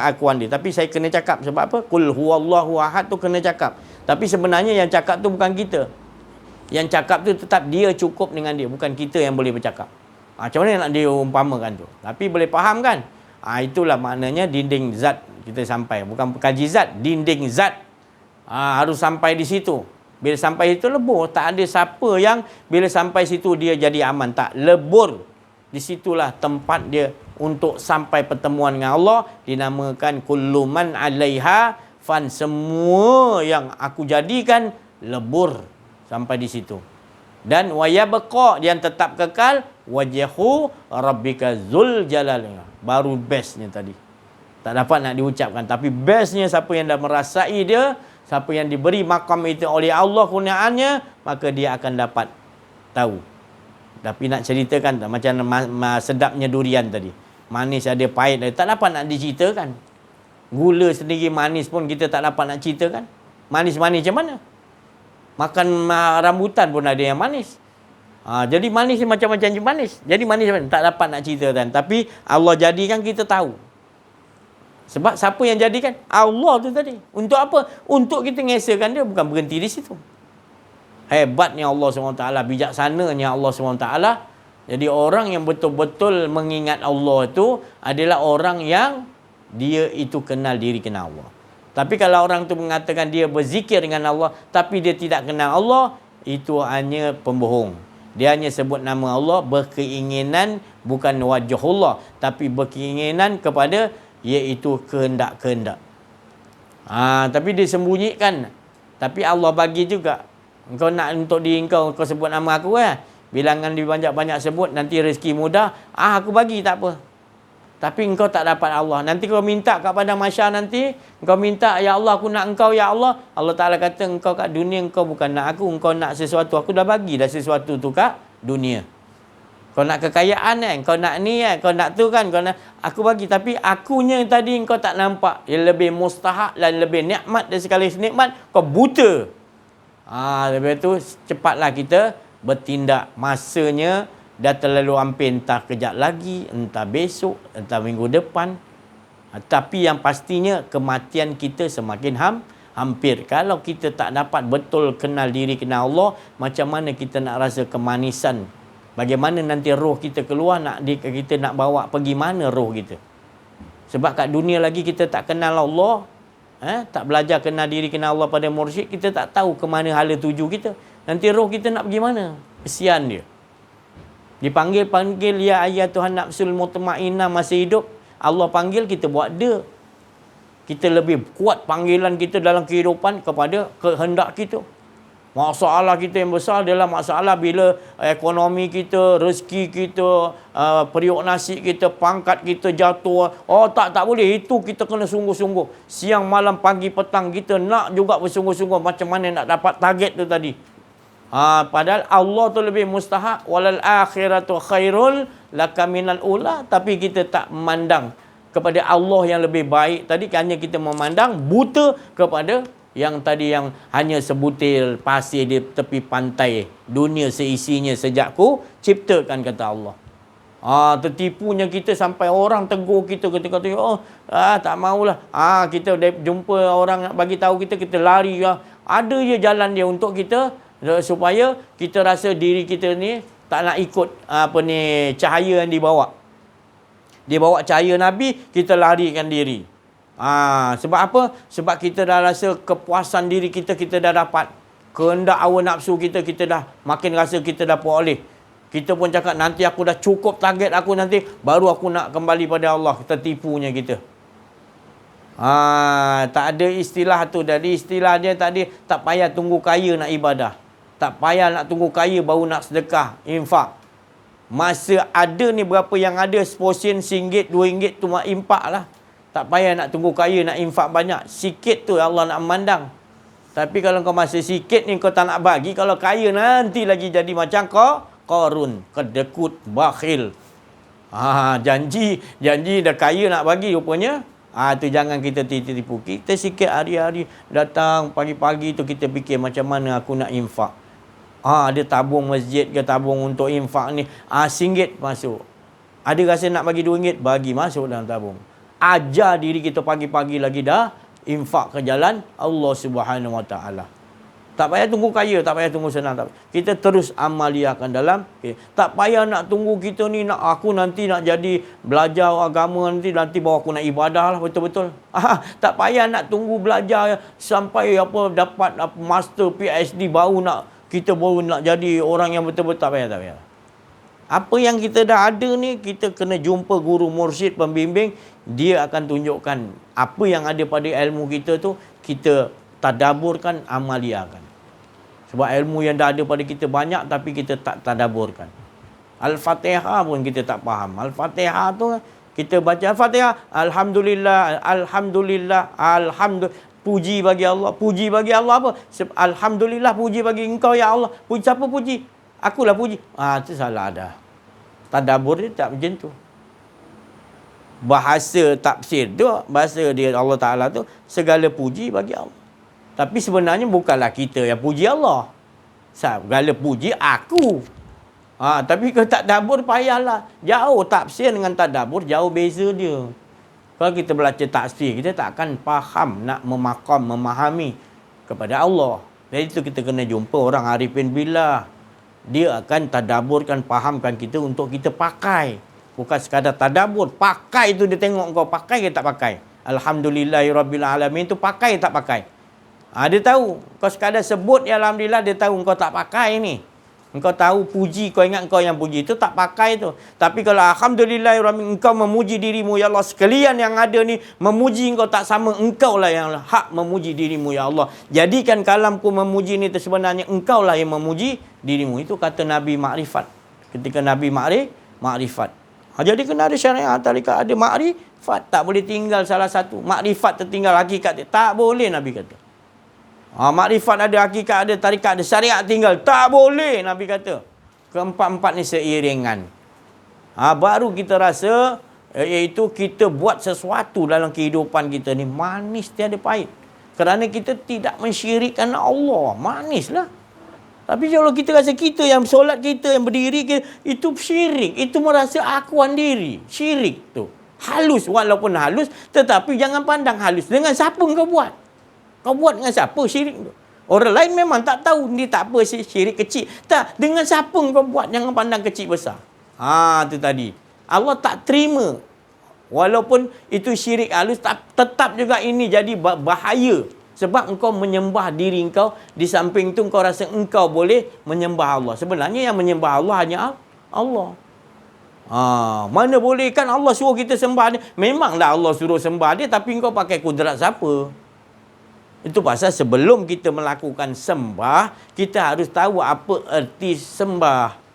akuan dia. Tapi saya kena cakap. Sebab apa? Qul huwallahu ahad tu kena cakap. Tapi sebenarnya yang cakap tu bukan kita. Yang cakap tu tetap dia cukup dengan dia. Bukan kita yang boleh bercakap. Macam mana nak dia umpamakan tu? Tapi boleh faham kan? Itulah maknanya dinding zat kita sampai. Bukan kaji zat. Dinding zat. Harus sampai di situ. Bila sampai situ lebur. Tak ada siapa yang bila sampai situ dia jadi aman. Tak. Lebur. Di situlah tempat dia untuk sampai pertemuan dengan Allah. Dinamakan kullu man 'alaiha fan. Semua yang aku jadikan lebur sampai di situ. Dan wayabqa, yang tetap kekal, wajhu rabbika dzul jalal. Baru bestnya tadi. Tak dapat nak diucapkan, tapi bestnya siapa yang dah merasai dia, siapa yang diberi makam itu oleh Allah kurniaannya, maka dia akan dapat tahu. Tapi nak ceritakan tak, macam sedapnya durian tadi. Manis ada, pahit ada, tak dapat nak diceritakan. Gula sendiri manis pun kita tak dapat nak ceritakan. Manis-manis macam mana? Makan rambutan pun ada yang manis. Jadi manis macam-macam je manis. Jadi manis tak dapat nak ceritakan. Tapi Allah jadikan kita tahu. Sebab siapa yang jadikan? Allah tu tadi. Untuk apa? Untuk kita ngesakan dia, bukan berhenti di situ. Hebatnya Allah SWT, bijaksananya Allah SWT. Jadi orang yang betul-betul mengingat Allah itu adalah orang yang dia itu kenal diri, kenal Allah. Tapi kalau orang tu mengatakan dia berzikir dengan Allah, tapi dia tidak kenal Allah, itu hanya pembohong. Dia hanya sebut nama Allah, berkeinginan bukan wajhullah, tapi berkeinginan kepada iaitu kehendak-kehendak. Tapi dia sembunyikan. Tapi Allah bagi juga. Engkau nak untuk diri engkau sebut nama aku bilangan dibanyak-banyak sebut, nanti rezeki mudah, aku bagi, tak apa. Tapi engkau tak dapat Allah. Nanti kau minta kepada masyarakat nanti, engkau minta, ya Allah aku nak engkau, ya Allah. Allah Ta'ala kata, engkau kat dunia engkau bukan nak aku, engkau nak sesuatu. Aku dah bagi dah sesuatu tu kat dunia. Kau nak kekayaan kau nak ni kau nak tu kan, kau nak, aku bagi. Tapi akunya tadi engkau tak nampak. Yang lebih mustahak dan lebih nikmat dari sekali nikmat, kau buta. Lepas tu cepatlah kita bertindak. Masanya dah terlalu hampir, entah kejap lagi, entah besok, entah minggu depan. Tapi yang pastinya kematian kita semakin hampir. Kalau kita tak dapat betul kenal diri, kenal Allah, macam mana kita nak rasa kemanisan? Bagaimana nanti roh kita keluar, kita nak bawa pergi mana roh kita? Sebab kat dunia lagi kita tak kenal Allah, tak belajar kenal diri, kenal Allah pada mursyid, kita tak tahu ke mana hala tuju kita. Nanti roh kita nak pergi mana? Kesian dia. Dipanggil-panggil, ya ayyatuhan nafsul mutmainnah, masih hidup. Allah panggil, kita buat dia. Kita lebih kuat panggilan kita dalam kehidupan kepada kehendak kita. Masalah kita yang besar adalah masalah bila ekonomi kita, rezeki kita, periuk nasi kita, pangkat kita jatuh. Oh tak boleh. Itu kita kena sungguh-sungguh. Siang, malam, pagi, petang kita nak juga bersungguh-sungguh macam mana nak dapat target tu tadi. Padahal Allah tu lebih mustahak. Walal akhiratu khairul laka minal ula. Tapi kita tak memandang kepada Allah yang lebih baik tadi. Hanya kita memandang buta kepada yang tadi, yang hanya sebutir pasir di tepi pantai. Dunia seisinya sejak ku ciptakan, kata Allah. Tertipunya kita sampai orang tegur kita, kata tak maulah. Kita jumpa orang nak bagi tahu kita lari. Ada je jalan dia untuk kita, supaya kita rasa diri kita ni tak nak ikut cahaya yang dibawa. Dia bawa cahaya Nabi, kita larikan diri. Sebab apa? Sebab kita dah rasa kepuasan diri kita dah dapat. Kehendak hawa nafsu kita dah makin rasa kita dah peroleh. Kita pun cakap, nanti aku dah cukup target aku nanti, baru aku nak kembali pada Allah. Tertipunya kita. Tak ada istilah tu. Jadi istilah dia tadi, tak payah tunggu kaya nak ibadah. Tak payah nak tunggu kaya baru nak sedekah, infak. Masa ada ni berapa yang ada, seposen, RM1, RM2 tu mak infak lah. Tak payah nak tunggu kaya nak infak banyak. Sikit tu Allah nak memandang. Tapi kalau kau masih sikit ni kau tak nak bagi, kalau kaya nanti lagi jadi macam Qarun, kedekut, bakhil. Janji dah kaya nak bagi rupanya. Tu jangan kita tipu. Kita sikit hari-hari datang pagi-pagi tu kita fikir macam mana aku nak infak. Ada tabung masjid ke, tabung untuk infak ni. RM1 masuk. Ada rasa nak bagi RM2, bagi masuk dalam tabung. Ajar diri kita pagi-pagi lagi dah infak ke jalan Allah Subhanahu Wa Taala. Tak payah tunggu kaya, tak payah tunggu senang. Kita terus amaliahkan dalam. Tak payah nak tunggu kita ni, aku nanti nak jadi belajar agama nanti baru aku nak ibadah lah betul-betul. Tak payah nak tunggu belajar sampai dapat master PhD baru nak jadi orang yang betul-betul. Tak payah. Apa yang kita dah ada ni, kita kena jumpa guru mursyid, pembimbing. Dia akan tunjukkan apa yang ada pada ilmu kita tu, kita tadaburkan, amaliahkan. Sebab ilmu yang dah ada pada kita banyak, tapi kita tak tadaburkan. Al-Fatihah pun kita tak faham. Al-Fatihah tu, kita baca Al-Fatihah, Alhamdulillah, puji bagi Allah. Puji bagi Allah apa? Alhamdulillah, puji bagi engkau ya Allah. Puji siapa puji? Akulah puji. Itu salah dah. Tadabbur dia tak macam tu. Bahasa tafsir tu, bahasa dia Allah Ta'ala tu, segala puji bagi Allah. Tapi sebenarnya bukanlah kita yang puji Allah. Segala puji aku. Tapi kalau tak tadabbur payahlah. Jauh tafsir dengan tadabbur, jauh beza dia. Kalau kita belajar tafsir, kita tak akan faham, nak memahami kepada Allah. Jadi itu kita kena jumpa orang arifin billah. Dia akan tadaburkan, fahamkan kita untuk kita pakai. Bukan sekadar tadabur. Pakai tu dia tengok kau pakai ke tak pakai. Alhamdulillahirrabbilalamin tu pakai tak pakai. Dia tahu. Kau sekadar sebut ya Alhamdulillah, dia tahu kau tak pakai ni. Engkau tahu puji, kau ingat kau yang puji. Itu tak pakai tu. Tapi kalau Alhamdulillahirrahmanirrahim, engkau memuji dirimu ya Allah. Sekalian yang ada ni memuji engkau tak sama. Engkau lah yang hak memuji dirimu ya Allah. Jadikan kalamku memuji ni sebenarnya engkau lah yang memuji dirimu. Itu kata Nabi Ma'rifat. Ketika Nabi Ma'rifat. Jadi kena ada syariat. Tarikat ada Ma'rifat. Tak boleh tinggal salah satu. Ma'rifat tertinggal hakikat dia. Tak boleh Nabi kata. Makrifat ada, hakikat ada, tarikat ada, syariat tinggal. Tak boleh Nabi kata. Keempat-empat ni seiringan. Baru kita rasa, iaitu kita buat sesuatu dalam kehidupan kita ni manis tiada pahit. Kerana kita tidak mensyirikkan Allah. Manislah. Tapi kalau kita rasa kita yang solat, kita yang berdiri, itu syirik. Itu merasa akuan diri. Syirik tu. Halus, walaupun halus, tetapi jangan pandang halus. Dengan siapa kau buat? Kau buat dengan siapa syirik tu? Orang lain memang tak tahu ni tak apa syirik kecil. Tak, dengan siapa kau buat? Jangan pandang kecil besar. Tu tadi. Allah tak terima. Walaupun itu syirik halus, tetap juga ini jadi bahaya. Sebab engkau menyembah diri engkau, di samping tu engkau rasa engkau boleh menyembah Allah. Sebenarnya yang menyembah Allah hanya Allah. Mana boleh kan Allah suruh kita sembah dia. Memanglah Allah suruh sembah dia, tapi engkau pakai kudrat siapa? Itu pasal sebelum kita melakukan sembah, kita harus tahu apa erti sembah.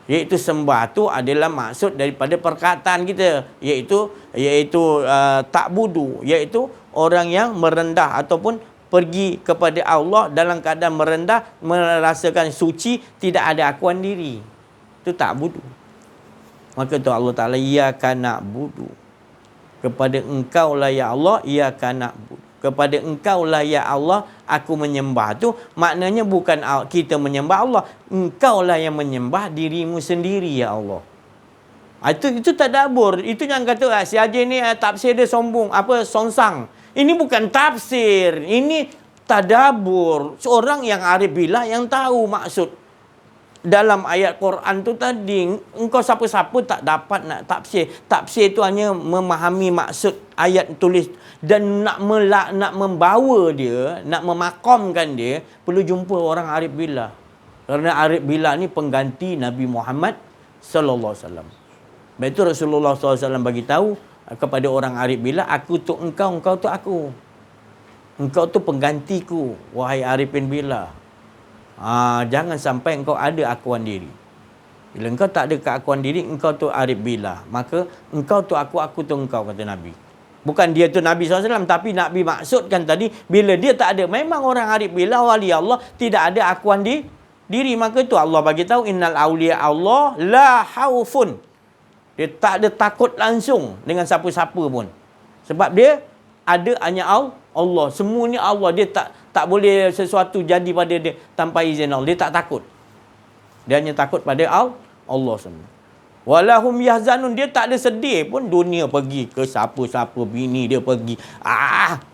Iaitu sembah tu adalah maksud daripada perkataan kita, iaitu ta'budu, iaitu orang yang merendah ataupun pergi kepada Allah dalam keadaan merendah, merasakan suci, tidak ada akuan diri. Itu ta'budu. Maka tu Allah Ta'ala, iyyaka na'budu. Kepada engkau lah ya Allah, iyyaka na'budu. Kepada engkau lah ya Allah, aku menyembah. Tu maknanya bukan kita menyembah Allah. Engkau lah yang menyembah dirimu sendiri ya Allah. Itu tadabbur. Itu yang kata si Haji ni tafsir dia sombong. Songsang. Ini bukan tafsir. Ini tadabbur. Seorang yang arif billah yang tahu maksud. Dalam ayat Quran tu tadi, engkau siapa-siapa tak dapat nak tafsir. Tafsir tu hanya memahami maksud ayat tulis. Dan nak membawa dia, nak memakamkan dia, perlu jumpa orang arif billah. Kerana arif billah ni pengganti Nabi Muhammad sallallahu alaihi wasallam. Sebab itu Rasulullah sallallahu alaihi wasallam bagi tahu kepada orang arif billah, aku tu engkau, engkau tu aku. Engkau tu penggantiku, wahai arifin billah. Jangan sampai engkau ada akuan diri. Bila engkau tak ada keakuan diri, engkau tu arif billah. Maka engkau tu aku tu engkau, kata Nabi. Bukan dia tu Nabi SAW, tapi Nabi maksudkan tadi, bila dia tak ada, memang orang arif billah, wali Allah, tidak ada akuan diri. Maka tu Allah bagi tahu, innal awliya Allah la haufun. Dia tak ada takut langsung dengan siapa-siapa pun. Sebab dia ada hanya Allah. Semuanya Allah. Dia tak boleh sesuatu jadi pada dia tanpa izin Allah. Dia tak takut. Dia hanya takut pada Allah semua. Walahum yahzanun. Dia tak ada sedih pun. Dunia pergi ke siapa-siapa. Bini dia pergi.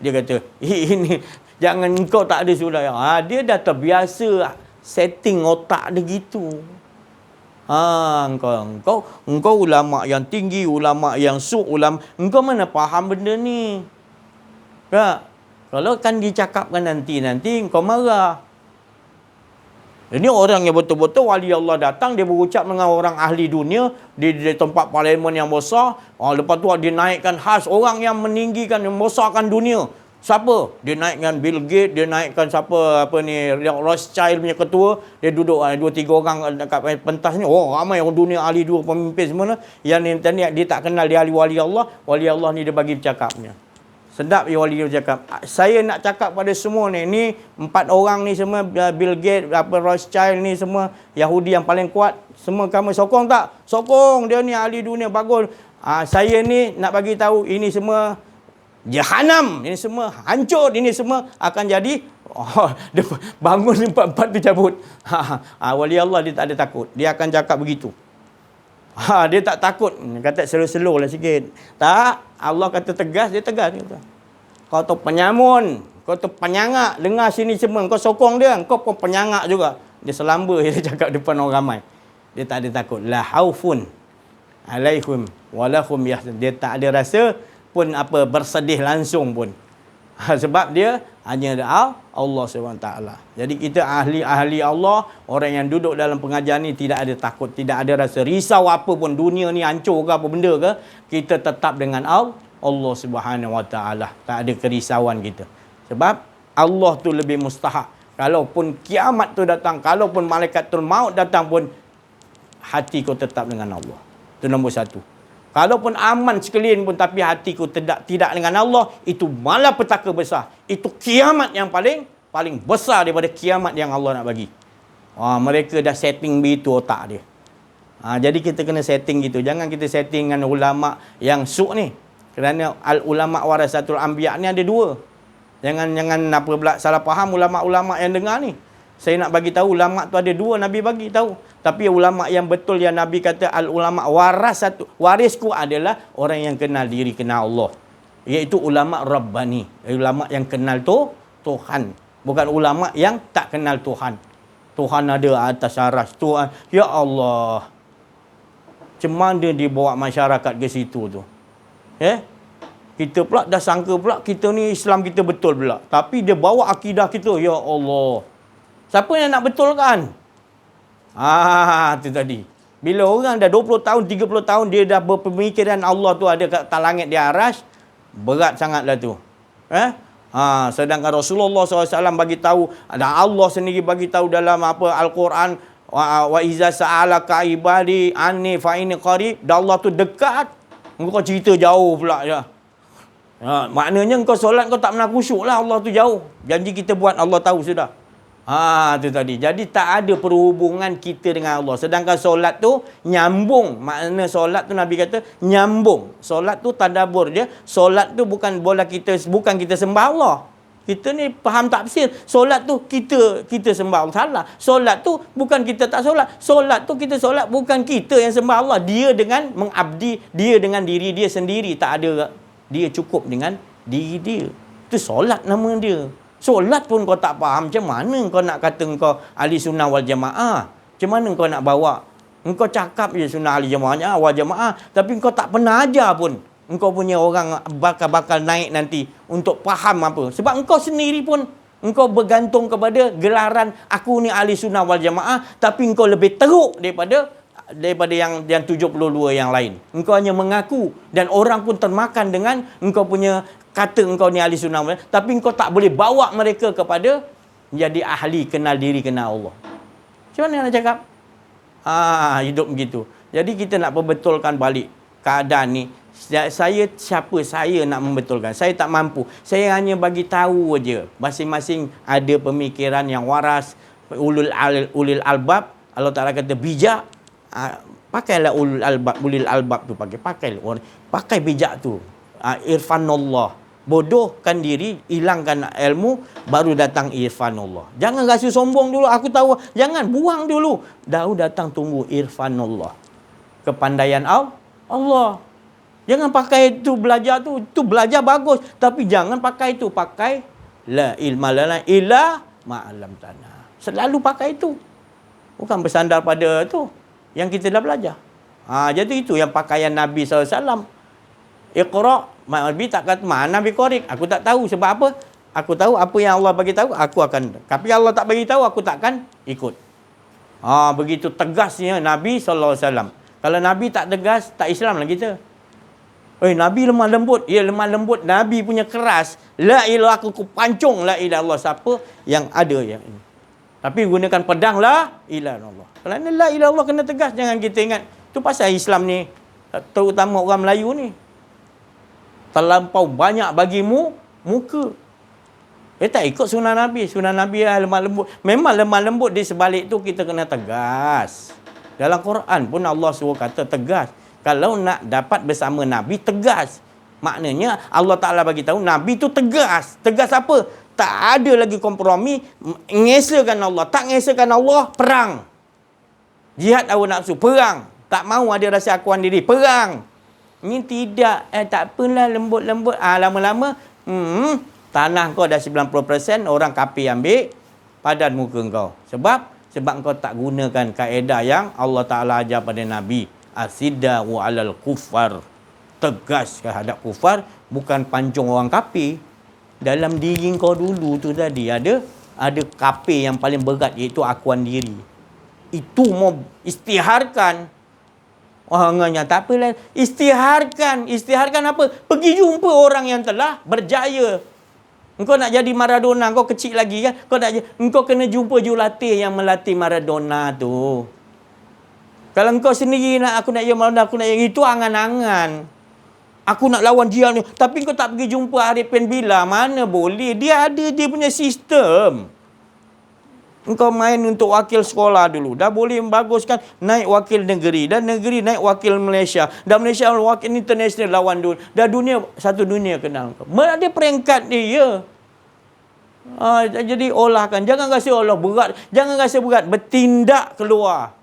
Dia kata, ini jangan engkau tak ada sudah. Dia dah terbiasa setting otak dia gitu. Engkau ulama yang tinggi, ulama yang ulama. Engkau mana faham benda ni? Tak? Kalau kan dicakapkan nanti engkau marah. Ini orang yang betul-betul wali Allah datang, dia berucap dengan orang ahli dunia di tempat parlimen yang besar. Lepas tu dia naikkan khas orang yang meninggikan, yang membesarkan dunia. Siapa? Dia naikkan Bill Gates, dia naikkan siapa Rothschild punya ketua. Dia duduk 2-3 orang dekat pentas ni. Ramai orang dunia ahli dua pemimpin semua. Yang ni dia tak kenal dia ahli wali Allah. Wali Allah ni dia bagi bercakapnya. Sedap ya wali dia cakap. Saya nak cakap pada semua ni. Ni 4 orang ni semua, Bill Gates, Rothschild ni semua Yahudi yang paling kuat. Semua kamu sokong tak? Sokong, dia ni ahli dunia bagus. Saya ni nak bagi tahu ini semua Jahanam. Ini semua hancur. Ini semua akan jadi dia bangun 4-4 tu cabut. Wali Allah dia tak ada takut. Dia akan cakap begitu. Dia tak takut. Kata slow-slow lah sikit. Tak. Allah kata tegas, dia tegas. Kau tu penyamun. Kau tu penyangak. Dengar sini semua. Kau sokong dia. Kau pun penyangak juga. Dia selamba. Dia cakap depan orang ramai. Dia tak ada takut. La haufun alaihim walahum yahzan. Dia tak ada rasa pun bersedih langsung pun. Sebab dia hanya Allah SWT. Jadi kita ahli Allah, orang yang duduk dalam pengajian ni tidak ada takut, tidak ada rasa risau apa pun, dunia ni hancur ke apa benda ke, kita tetap dengan Allah SWT. Tak ada kerisauan kita. Sebab Allah tu lebih mustahak. Kalaupun kiamat tu datang, kalaupun malaikatul maut datang pun, hati kau tetap dengan Allah. Itu nombor 1. Kalaupun aman sekalian pun, tapi hatiku tidak dengan Allah, itu malapetaka besar. Itu kiamat yang paling besar daripada kiamat yang Allah nak bagi. Mereka dah setting begitu otak dia. Jadi kita kena setting gitu. Jangan kita setting dengan ulama yang ni. Kerana ulama warasatul anbiya ni ada 2. Jangan salah faham ulama-ulama yang dengar ni. Saya nak bagi tahu ulama tu ada 2 Nabi bagi tahu. Tapi ulama yang betul yang Nabi kata ulama warisku adalah orang yang kenal diri, kenal Allah. Iaitu ulama Rabbani. Ulama yang kenal Tuhan. Bukan ulama yang tak kenal Tuhan. Tuhan ada atas aras. Tuhan, ya Allah. Macam mana dia bawa masyarakat ke situ tu? Kita pula dah sangka pula kita ni Islam kita betul pula. Tapi dia bawa akidah kita, ya Allah. Siapa yang nak betulkan? Itu tadi. Bila orang dah 20 tahun, 30 tahun, dia dah berpemikiran Allah tu ada kat atas langit di aras, berat sangatlah tu. Sedangkan Rasulullah SAW bagi tahu, dan Allah sendiri bagi tahu dalam Al-Quran, wa iza sa'alaka ibadi anni fa inni qarib, dan Allah tu dekat. Engkau cerita jauh pula je. Maknanya kau solat kau tak pernah khusyuk lah, Allah tu jauh. Janji kita buat Allah tahu sudah. Itu tadi. Jadi tak ada perhubungan kita dengan Allah. Sedangkan solat tu nyambung. Makna solat tu Nabi kata nyambung. Solat tu tadabbur je. Solat tu bukan kita sembah Allah. Kita ni faham tafsir. Solat tu kita sembah Allah. Salah. Solat tu bukan kita tak solat. Solat tu kita solat bukan kita yang sembah Allah. Dia dengan mengabdi, dia dengan diri dia sendiri. Tak ada. Dia cukup dengan diri dia. Itu solat nama dia. Solat pun kau tak faham, macam mana kau nak kata kau ahli sunnah wal jamaah? Macam mana kau nak bawa? Engkau cakap je sunnah ahli jamaahnya wal jamaah, tapi kau tak pernah ajar pun. Engkau punya orang bakal naik nanti untuk faham apa. Sebab engkau sendiri pun engkau bergantung kepada gelaran aku ni ahli sunnah wal jamaah, tapi engkau lebih teruk daripada yang 72 yang lain. Engkau hanya mengaku dan orang pun termakan dengan engkau punya kata engkau ni ahli sunnah, tapi engkau tak boleh bawa mereka kepada menjadi ahli kenal diri, kenal Allah. Macam mana nak cakap? Hidup begitu. Jadi kita nak perbetulkan balik keadaan ni. Siapa saya nak membetulkan? Saya tak mampu. Saya hanya bagi tahu aja. Masing-masing ada pemikiran yang waras, ulil albab. Allah Taala kata bijak. Pakailah ulil albab tu, pakai bijak tu. Irfanullah, bodohkan diri, hilangkan ilmu, baru datang irfanullah. Jangan rasa sombong dulu, aku tahu. Jangan, buang dulu. Baru datang tunggu irfanullah, kepandaian Allah. Jangan pakai itu belajar tu. Itu belajar bagus, tapi jangan pakai itu. Pakai la ilma lana illa ma'alam tanah. Selalu pakai itu. Bukan bersandar pada tu yang kita dah belajar. Jadi itu yang pakaian Nabi SAW. Iqra, Nabi tak kata mana Nabi korek. Aku tak tahu sebab apa. Aku tahu apa yang Allah bagi tahu, aku akan. Tapi Allah tak bagi tahu, aku takkan ikut. Begitu tegasnya Nabi SAW. Kalau Nabi tak tegas, tak Islam lah kita. Nabi lemah lembut. Ya, lemah lembut. Nabi punya keras. La ilah aku pancung la ilah Allah. Siapa yang ada yang ini. Tapi gunakan pedang la ilah Allah. Kerana la ilah Allah kena tegas. Jangan kita ingat. Itu pasal Islam ni, terutama orang Melayu ni, terlampau banyak bagimu muka. Tak ikut sunnah Nabi. Sunnah Nabi lemah lembut. Memang lemah lembut, di sebalik tu kita kena tegas. Dalam Quran pun Allah suruh kata tegas. Kalau nak dapat bersama Nabi, tegas. Maknanya Allah Ta'ala bagi tahu Nabi tu tegas. Tegas apa? Tak ada lagi kompromi. Ngesakan Allah. Tak ngesakan Allah, perang. Jihad hawa nafsu, perang. Tak mau ada rasa akuan diri, perang. Ini tidak, tak apalah, lembut-lembut. Lama-lama, tanah kau dah 90%, orang kafir ambil, padan muka kau. Sebab kau tak gunakan kaedah yang Allah Ta'ala ajar pada Nabi. Asidda'u alal kufar. Tegas terhadap kufar, bukan pancung orang kafir. Dalam diri kau dulu tu tadi, ada kafir yang paling berat, iaitu akuan diri. Itu mau istiharkan. Orangnya tak apalah. Istiharkan apa? Pergi jumpa orang yang telah berjaya. Engkau nak jadi Maradona, kau kecil lagi kan? Engkau kena jumpa jurulatih yang melatih Maradona tu. Kalau engkau sendiri aku nak jadi Maradona, aku nak jadi itu angan-angan. Aku nak lawan dia ni, tapi kau tak pergi jumpa Arifin Billah, mana boleh? Dia ada dia punya sistem. Engkau main untuk wakil sekolah dulu, dah boleh membaguskan, naik wakil negeri, dan negeri naik wakil Malaysia, dan Malaysia wakil international lawan dunia, dah satu dunia kenal kau. Ada peringkat dia. Jadi olahkan, jangan rasa Allah berat, jangan rasa berat, bertindak keluar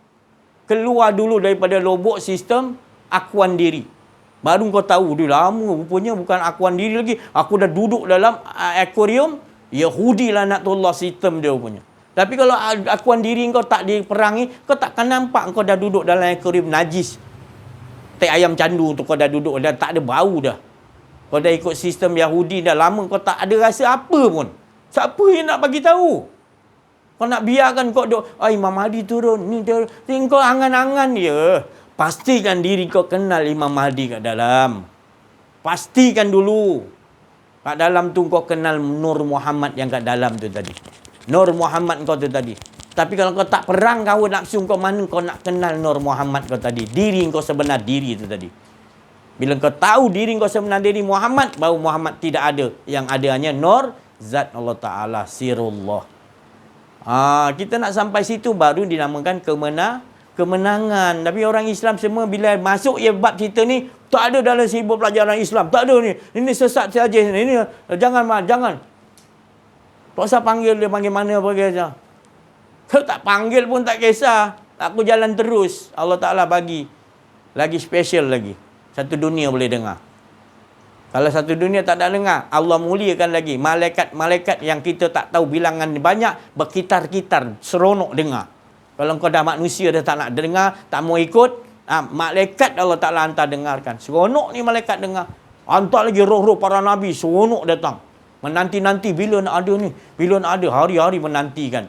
dulu daripada lobok sistem akuan diri. Baru kau tahu, dia lama rupanya bukan akuan diri lagi. Aku dah duduk dalam akuarium Yahudi lanatullah, sistem dia rupanya. Tapi kalau akuan diri kau tak diperangi, kau takkan nampak kau dah duduk dalam akuarium najis. Teh ayam candu tu kau dah duduk, dah tak ada bau dah. Kau dah ikut sistem Yahudi dah lama, kau tak ada rasa apa pun. Siapa yang nak bagi tahu? Kau nak biarkan kau duk, Imam Mahdi turun, ni turun. Kau angan-angan dia. Pastikan diri kau kenal Imam Mahdi kat dalam. Pastikan dulu. Kat dalam tu kau kenal Nur Muhammad yang kat dalam tu tadi. Nur Muhammad kau tu tadi. Tapi kalau kau tak perang kau nafsu kau, mana kau nak kenal Nur Muhammad kau tadi? Diri kau sebenar diri tu tadi. Bila kau tahu diri kau sebenar diri Muhammad, baru Muhammad tidak ada. Yang ada hanya Nur, Zat Allah Ta'ala, Sirullah. Kita nak sampai situ baru dinamakan kemenangan. Tapi orang Islam semua bila masuk bab cerita ni, tak ada dalam sibuk pelajaran Islam. Tak ada ni. Ini sesat saja. Ini jangan. Tak usah panggil dia, panggil mana pergi saja. Kalau tak panggil pun tak kisah. Aku jalan terus. Allah Ta'ala bagi. Lagi special lagi. Satu dunia boleh dengar. Kalau satu dunia tak ada dengar, Allah muliakan lagi. Malaikat-malaikat yang kita tak tahu bilangan banyak, berkitar-kitar, seronok dengar. Kalau kau dah manusia dah tak nak dengar, tak mau ikut, malaikat Allah Ta'ala hantar dengarkan. Seronok ni malaikat dengar. Hantar lagi roh-roh para Nabi, seronok datang. Menanti-nanti bila nak ada ni. Bila nak ada, hari-hari menantikan.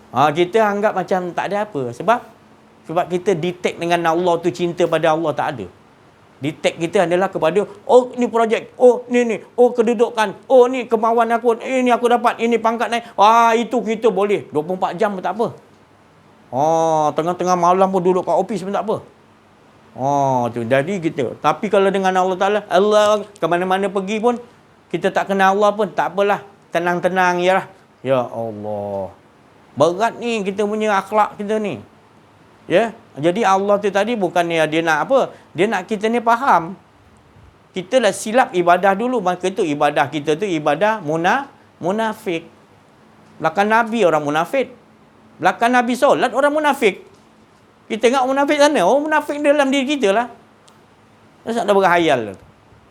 Kita anggap macam tak ada apa. Sebab kita detect dengan Allah tu cinta pada Allah tak ada. Detect kita adalah kepada, ni projek, ni, kedudukan, ni kemauan aku, ini aku dapat, ini pangkat naik. Itu kita boleh. 24 jam pun tak apa. Tengah-tengah malam pun duduk kat office pun tak apa. Tu jadi kita. Tapi kalau dengan Allah Ta'ala, Allah ke mana-mana pergi pun, kita tak kenal Allah pun, tak apalah. Tenang-tenang je lah. Ya Allah. Berat ni kita punya akhlak kita ni. Ya, jadi Allah tu tadi bukannya dia nak apa? Dia nak kita ni faham. Kita lah silap ibadah dulu, maka itu ibadah kita tu ibadah munafik. Belakang Nabi orang munafik. Belakang Nabi solat orang munafik. Kita tengok munafik sana, munafik dalam diri kita lah. Masa dah berhayal.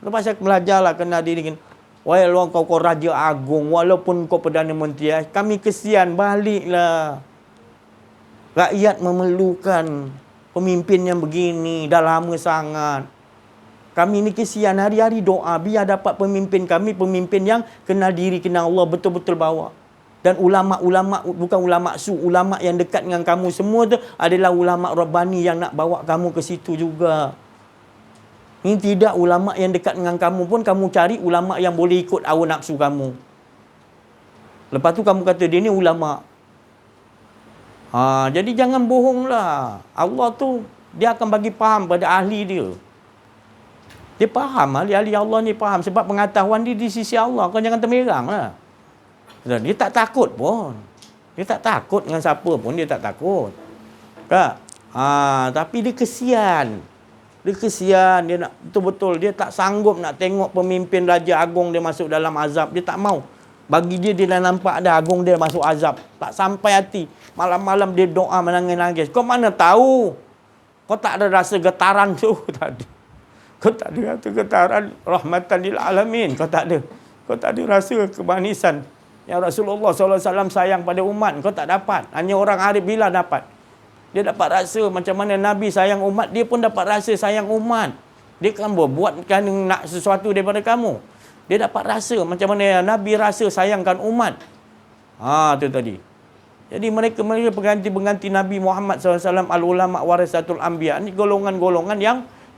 Lepas saya belajarlah kenal diri kita. Walaupun kau Raja Agung, walaupun kau Perdana Menteri, kami kesian, baliklah. Rakyat memerlukan pemimpin yang begini, dah lama sangat. Kami ni kesian, hari-hari doa, biar dapat pemimpin kami, pemimpin yang kenal diri, kenal Allah, betul-betul bawa. Dan ulama-ulama, bukan ulama ulama yang dekat dengan kamu semua tu adalah ulama Rabbani yang nak bawa kamu ke situ juga. Ini tidak ulama yang dekat dengan kamu pun, kamu cari ulama yang boleh ikut hawa nafsu kamu. Lepas tu kamu kata dia ni ulama. Jadi jangan bohonglah. Allah tu dia akan bagi faham pada ahli dia. Dia faham, ahli Allah ni faham sebab pengetahuan dia di sisi Allah. Kau jangan termeranglah. Dia tak takut pun. Dia tak takut dengan siapa pun, dia tak takut. Tak? Tapi dia kesian. Dia kesian, dia nak betul-betul dia tak sanggup nak tengok pemimpin Raja Agung dia masuk dalam azab. Dia tak mau. Bagi dia dah nampak ada agung dia masuk azab. Tak sampai hati. Malam-malam dia doa menangis-nangis. Kau mana tahu? Kau tak ada rasa getaran tu. Tak ada. Kau tak ada rasa getaran rahmatan lil alamin. Kau tak ada. Kau tak ada rasa kemanisan. Yang Rasulullah SAW sayang pada umat. Kau tak dapat. Hanya orang Arif Bilal dapat. Dia dapat rasa macam mana Nabi sayang umat. Dia pun dapat rasa sayang umat. Dia kan buatkan nak sesuatu daripada kamu. Dia dapat rasa macam mana Nabi rasa sayangkan umat. Tu tadi. Jadi mereka pengganti-pengganti Nabi Muhammad SAW, al-ulama warasatul anbiya. Ini golongan-golongan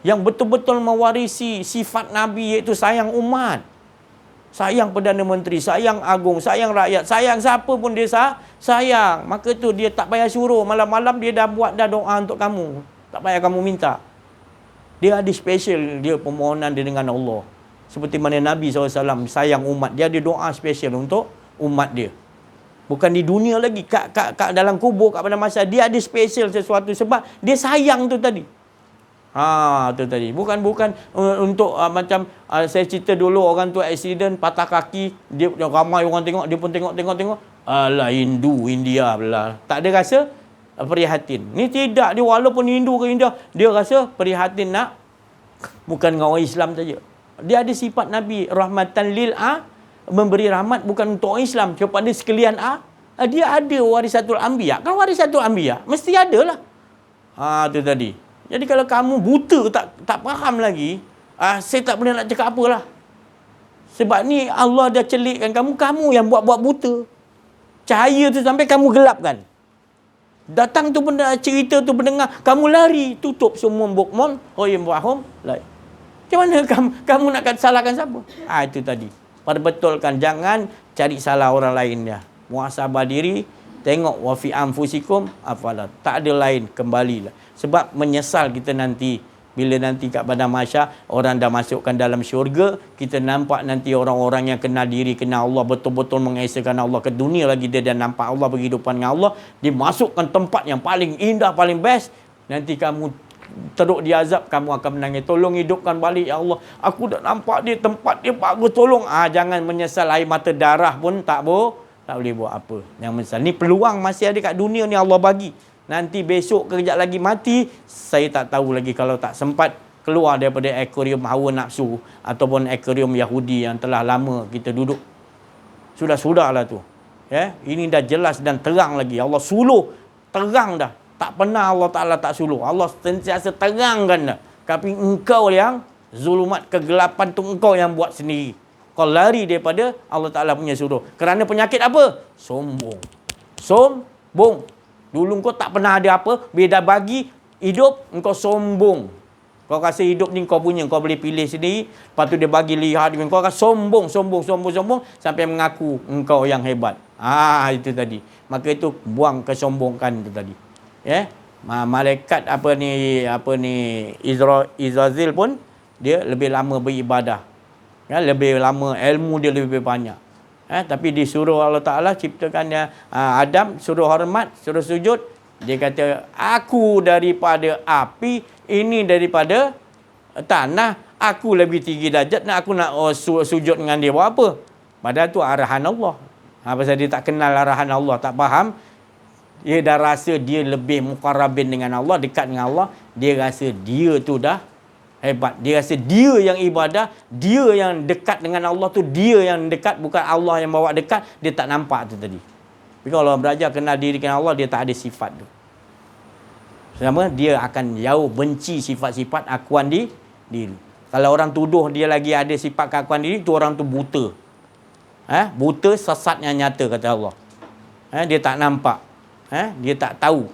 yang betul-betul mewarisi sifat Nabi, iaitu sayang umat. Sayang Perdana Menteri, sayang Agung, sayang rakyat, sayang siapa pun dia sayang. Maka tu dia tak payah suruh. Malam-malam dia dah buat doa untuk kamu. Tak payah kamu minta. Dia ada special dia permohonan dia dengan Allah. Seperti mana Nabi SAW sayang umat. Dia ada doa special untuk umat dia. Bukan di dunia lagi. Kat dalam kubur, kat pada masa. Dia ada special sesuatu. Sebab dia sayang tu tadi. Tu tadi. Bukan untuk macam saya cerita dulu orang tu accident, patah kaki. Dia ramai orang tengok. Dia pun tengok. Alah Hindu, India pula. Tak ada rasa prihatin. Ni tidak. Dia walaupun Hindu ke India, dia rasa prihatin nak. Bukan dengan orang Islam saja. Dia ada sifat Nabi rahmatan lil memberi rahmat bukan untuk orang Islam, kepada sekalian dia ada warisatul anbiya. Kan warisatul anbiya mesti ada lah. Tu tadi. Jadi kalau kamu buta tak faham lagi, saya tak boleh nak cakap apalah. Sebab ni Allah dah celikkan kamu yang buat-buat buta. Cahaya tu sampai kamu gelapkan. Datang tu cerita tu pendengar, kamu lari, tutup semua bukmon, hoyim wahum, lai. Macam mana kamu nak salahkan siapa? Itu tadi. Perbetulkan, jangan cari salah orang lain dia. Muhasabah diri, tengok wa fi anfusikum afala. Tak ada lain, kembalilah. Sebab menyesal kita nanti. Bila nanti kat padang mahsyar, orang dah masukkan dalam syurga, kita nampak nanti orang-orang yang kenal diri, kenal Allah, betul-betul mengesahkan Allah. Ke dunia lagi dia dah nampak Allah, berhidupan dengan Allah. Dimasukkan tempat yang paling indah, paling best. Nanti kamu teruk diazab, kamu akan menangis. Tolong hidupkan balik, ya Allah. Aku dah nampak dia, tempat dia bagus, tolong. Jangan menyesal, air mata darah pun tak boleh buat apa. Yang menyesal. Ni peluang masih ada kat dunia ni Allah bagi. Nanti besok kejap lagi mati, saya tak tahu lagi kalau tak sempat keluar daripada akuarium hawa nafsu ataupun akuarium Yahudi yang telah lama kita duduk. Sudahlah tu. Ini dah jelas dan terang lagi. Allah suluh terang dah. Tak pernah Allah Ta'ala tak suluh. Allah sentiasa terangkan dah. Tapi engkau yang zulumat, kegelapan tu engkau yang buat sendiri. Kau lari daripada Allah Ta'ala punya suruh. Kerana penyakit apa? Sombong. Dulu kau tak pernah ada apa, bila dah bagi hidup, engkau sombong. Kau rasa hidup ni kau punya, kau boleh pilih sendiri. Lepas tu dia bagi lihat, kau akan sombong, sampai mengaku engkau yang hebat. Itu tadi. Maka itu buang kesombongan itu tadi. Malaikat Izrazil pun, dia lebih lama beribadah. Lebih lama, ilmu dia lebih banyak. Tapi disuruh Allah Ta'ala ciptakan dia Adam, suruh hormat, suruh sujud. Dia kata, aku daripada api, ini daripada tanah. Aku lebih tinggi darjat, aku nak sujud dengan dia. Buat apa? Padahal tu arahan Allah. Pasal dia tak kenal arahan Allah, tak faham. Dia dah rasa dia lebih muqarrabin dengan Allah, dekat dengan Allah. Dia rasa dia tu dah hebat. Dia rasa dia yang ibadah, dia yang dekat dengan Allah tu, dia yang dekat, bukan Allah yang bawa dekat. Dia tak nampak tu tadi. Tapi kalau orang belajar kenal diri dengan Allah, dia tak ada sifat tu. Sama dia akan jauh benci sifat-sifat akuan diri. Kalau orang tuduh dia lagi ada sifat keakuan diri, tu orang tu buta. Buta sesat yang nyata, kata Allah. Dia tak nampak. Dia tak tahu.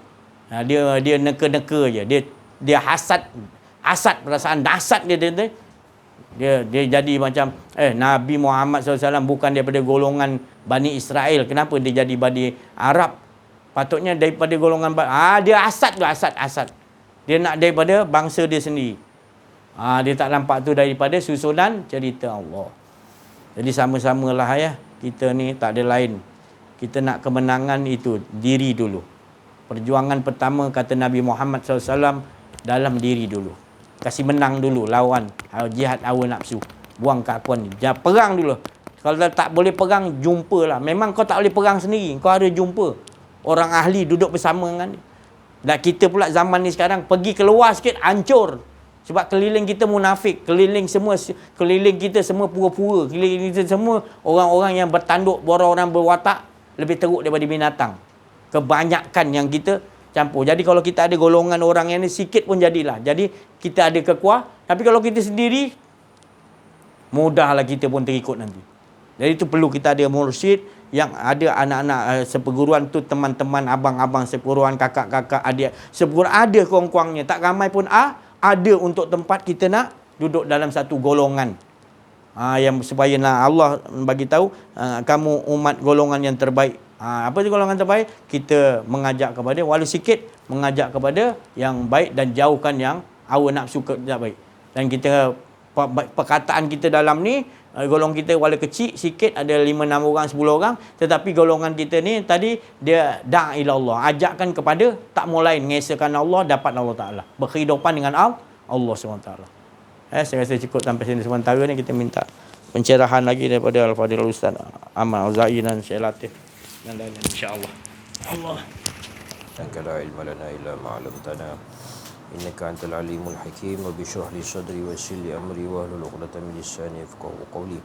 Dia neka-neka je. Dia hasad perasaan dasar dia jadi macam Nabi Muhammad SAW bukan daripada golongan Bani Israel. Kenapa dia jadi Bani Arab? Patutnya daripada golongan dia hasad. Dia nak daripada bangsa dia sendiri. Dia tak nampak tu daripada susunan cerita Allah. Jadi sama-samalah kita ni tak ada lain. Kita nak kemenangan itu diri dulu. Perjuangan pertama kata Nabi Muhammad SAW dalam diri dulu. Kasih menang dulu lawan jihad hawa nafsu. Buang keakuan ni. Jangan perang dulu. Kalau tak boleh perang, jumpalah. Memang kau tak boleh perang sendiri. Kau ada jumpa orang ahli duduk bersama dengan dia. Dan kita pula zaman ni sekarang pergi keluar sikit hancur. Sebab keliling kita munafik. Keliling kita semua pura-pura. Keliling kita semua orang-orang yang bertanduk, orang-orang berwatak lebih teruk daripada binatang. Kebanyakan yang kita campur. Jadi kalau kita ada golongan orang yang ni, sikit pun jadilah. Jadi kita ada kekuatan. Tapi kalau kita sendiri, mudahlah kita pun terikut nanti. Jadi itu perlu kita ada mursyid yang ada anak-anak seperguruan tu, teman-teman, abang-abang seperguruan, kakak-kakak, adik seperguruan, ada kurang-kurangnya. Tak ramai pun ada untuk tempat kita nak duduk dalam satu golongan. Yang supaya Allah bagi tahu kamu umat golongan yang terbaik. Apa tu golongan terbaik? Kita mengajak kepada, walau sikit, mengajak kepada yang baik dan jauhkan yang hawa nafsu tidak baik. Dan kita, perkataan kita dalam ni, golongan kita walau kecil, sikit, ada 5, 6 orang, 10 orang. Tetapi golongan kita ni tadi, dia da'ila Allah. Ajakkan kepada, tak mau lain, mengesahkan Allah, dapat Allah Ta'ala. Berkehidupan dengan Allah SWT. Saya rasa cukup sampai sini sementara ni. Kita minta pencerahan lagi daripada Al-Fadhil Ustaz Ahmad Al-Za'i dan Syekh Latif dan lain-lain, insya-Allah. Allah. La ilma lana illa ma 'allamtana innaka antal alimul hakim wa bi shrah li sadri wa yassir li amri wa hlul 'uqdatam min lisani yafqahu qawli.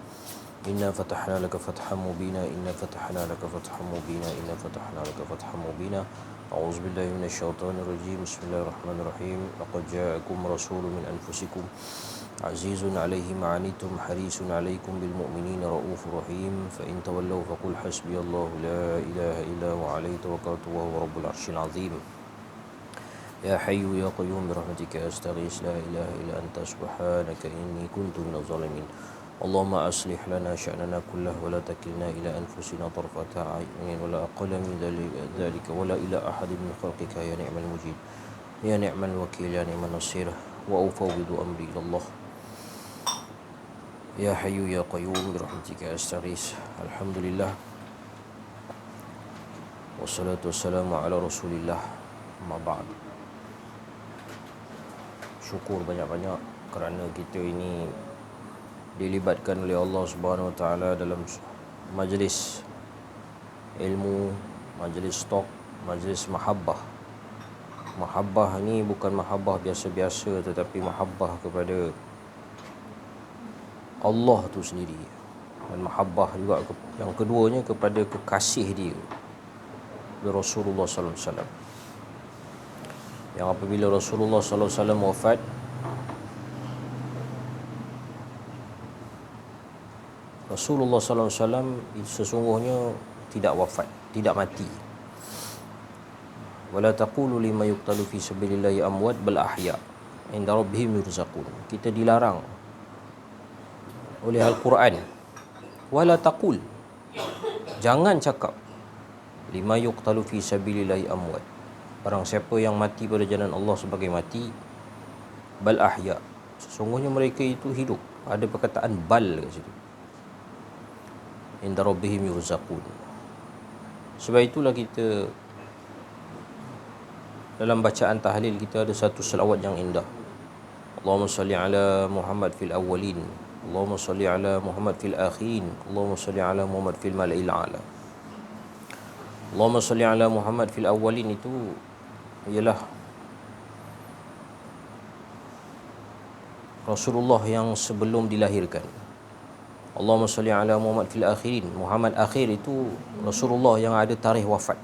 Inna fatahna laka fathan mubina inna fatahna laka fathan mubina inna fatahna laka fathan mubina. A'udzu billahi minasy syaithanir rajim. Bismillahirrahmanirrahim. Laqad ja'akum rasulun min anfusikum عزيز عليه ما عنتم حريص عليكم بالمؤمنين رؤوف رحيم فإن تولوا فقل حسبي الله لا إله إلا هو عليه توكلت وهو رب العرش العظيم يا حي يا قيوم برحمتك أستغيث لا إله إلا أنت سبحانك إني كنت من الظالمين اللهم أصلح لنا شأننا كله ولا تكلنا إلى أنفسنا طرفة عين ولا أقل من ذلك ولا إلى أحد من خلقك يا نعم المجيب يا نعم الوكيل يا نعم النصير وأفوض أمري إلى الله يا حي يا قيوم برحمتك أستغيث الحمد لله والصلاة والسلام على رسول الله ما بعد. Syukur banyak-banyak kerana kita ini dilibatkan oleh Allah Subhanahu Wa Taala dalam majlis ilmu, majlis talk, majlis mahabbah. Mahabbah ni bukan mahabbah biasa-biasa, tetapi mahabbah kepada Allah tu sendiri, dan mahabbah juga yang keduanya kepada kekasih dia, Rasulullah sallallahu alaihi wasallam. Yang apabila Rasulullah sallallahu alaihi wasallam wafat, Rasulullah sallallahu alaihi wasallam sesungguhnya tidak wafat, tidak mati. Wala taqulu lima yuqtalu fi sabilillahi amwat bal ahya inda rabbihim yurzaqun. Kita dilarang oleh Al-Quran, wala taqul, jangan cakap, lima yuqtalu fi sabilillahi amwat, barang siapa yang mati pada jalan Allah sebagai mati, bal ahya, sesungguhnya mereka itu hidup. Ada perkataan bal kat situ, inda rabbihim yurzaqun. Sebab itulah kita dalam bacaan tahlil kita ada satu selawat yang indah. Allahumma salli ala Muhammad fil awwalin, Allahumma salli ala Muhammad fil akhirin, Allahumma salli ala Muhammad fil mala'il a'la. Allahumma salli ala Muhammad fil awwalin itu ialah Rasulullah yang sebelum dilahirkan. Allahumma salli ala Muhammad fil akhirin, Muhammad akhir itu Rasulullah yang ada tarikh wafat.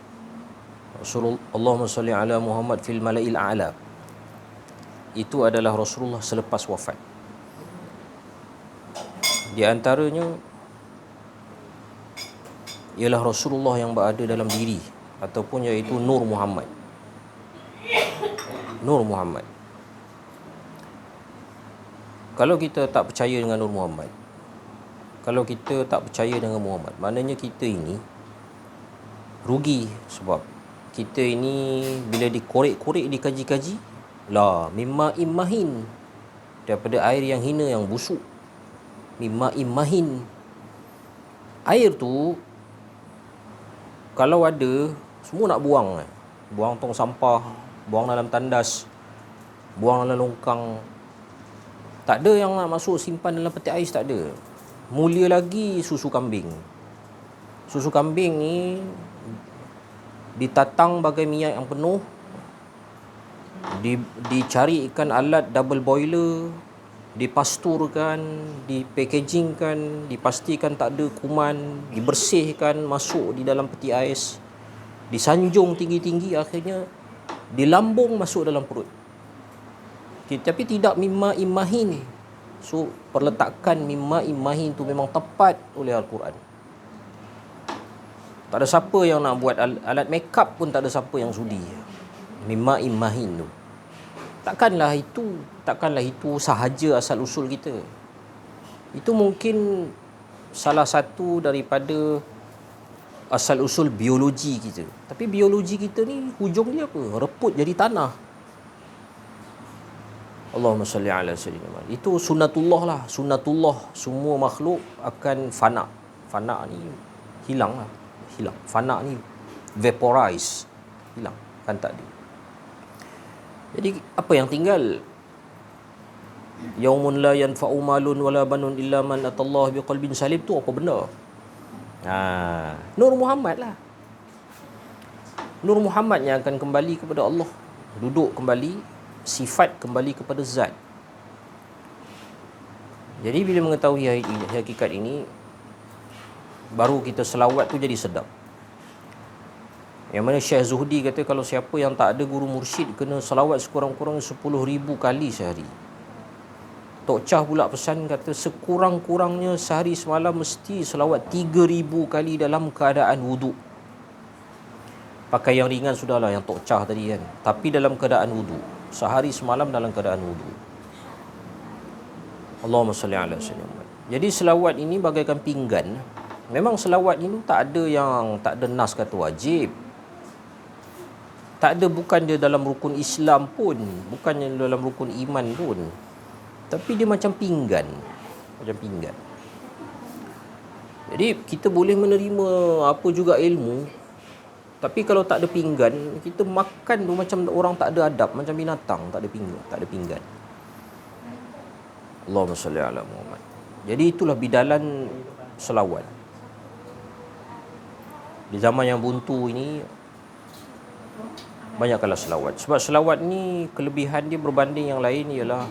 Allahumma salli ala Muhammad fil mala'il a'la, itu adalah Rasulullah selepas wafat. Di antaranya ialah Rasulullah yang berada dalam diri, ataupun iaitu Nur Muhammad. Nur Muhammad. Kalau kita tak percaya dengan Nur Muhammad, kalau kita tak percaya dengan Muhammad, maknanya kita ini rugi. Sebab kita ini bila dikorek-korek, dikaji-kaji, la mimma immahin, daripada air yang hina, yang busuk. Mimma immahin, air tu kalau ada, semua nak buang. Buang tong sampah, buang dalam tandas, buang dalam longkang. Tak ada yang nak masuk simpan dalam peti ais, tak ada. Mulia lagi susu kambing. Susu kambing ni ditatang bagai minyak yang penuh, dicarikan alat double boiler, dipasturkan, dipackagingkan, dipastikan tak ada kuman, dibersihkan, masuk di dalam peti ais, disanjung tinggi-tinggi, akhirnya dilambung masuk dalam perut. Tapi tidak mimma immahin. So perletakan mimma immahin tu memang tepat oleh Al-Quran. Tak ada siapa yang nak buat alat makeup pun, tak ada siapa yang sudi. Mimma immahin tu Takkanlah itu sahaja asal usul kita. Itu mungkin salah satu daripada asal usul biologi kita. Tapi biologi kita ni hujung dia apa? Reput jadi tanah. Allahumma salli ala sayyidina Muhammad. Itu sunnatullah lah. Sunnatullah, semua makhluk akan fana. Fana ni hilang lah. Hilang. Fana ni vaporize. Hilang. Kan tak ada. Jadi apa yang tinggal? Yaumun la yanfa'u malun wala banun illa man atallaha biqalbin salim, tu apa benda? Nur Muhammad lah. Nur Muhammad yang akan kembali kepada Allah, duduk kembali, sifat kembali kepada zat. Jadi bila mengetahui hakikat ini, baru kita selawat tu jadi sedap. Yang mana Syekh Zuhdi kata, kalau siapa yang tak ada guru mursyid, kena selawat sekurang-kurangnya 10,000 kali sehari. Tok Chah pula pesan kata sekurang-kurangnya sehari semalam mesti selawat 3,000 kali dalam keadaan wuduk. Pakai yang ringan sudahlah, yang Tok Chah tadi kan. Tapi dalam keadaan wuduk. Sehari semalam dalam keadaan wuduk. Allahumma salli ala sayyidina Muhammad. Jadi selawat ini bagaikan pinggan. Memang selawat ini tak ada nas kata wajib. Tak ada, bukan dia dalam rukun Islam pun, bukannya dalam rukun iman pun. Tapi dia macam pinggan. Macam pinggan. Jadi kita boleh menerima apa juga ilmu. Tapi kalau tak ada pinggan, kita makan tu macam orang tak ada adab, macam binatang, tak ada pinggan. Allahumma salli ala Muhammad. Jadi itulah bidalan selawat. Di zaman yang buntu ini, banyaklah selawat. Sebab selawat ni kelebihan dia berbanding yang lain ialah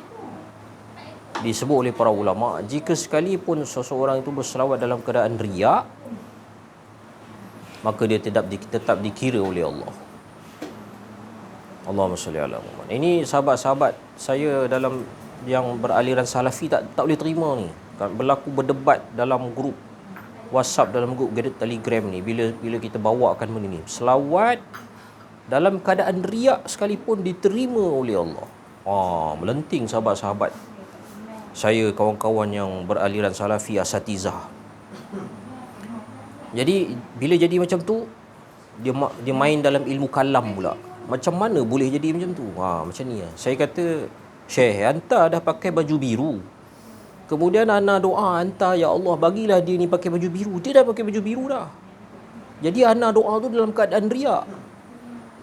disebut oleh para ulama, jika sekalipun seseorang itu berselawat dalam keadaan riak, maka dia tetap dikira oleh Allah. Allahumma salli ala Muhammad. Ini sahabat-sahabat saya dalam yang beraliran salafi tak boleh terima ni. Berlaku berdebat dalam grup WhatsApp, dalam grup Telegram ni, bila kita bawakan benda ni. Selawat dalam keadaan riak sekalipun diterima oleh Allah. Melenting sahabat-sahabat saya, kawan-kawan yang beraliran salafi asatizah. Jadi bila jadi macam tu, dia main dalam ilmu kalam pula. Macam mana boleh jadi macam tu? Macam ni lah. Saya kata, Syekh, anta dah pakai baju biru. Kemudian ana doa, anta ya Allah bagilah dia ni pakai baju biru. Dia dah pakai baju biru dah. Jadi ana doa tu dalam keadaan riak.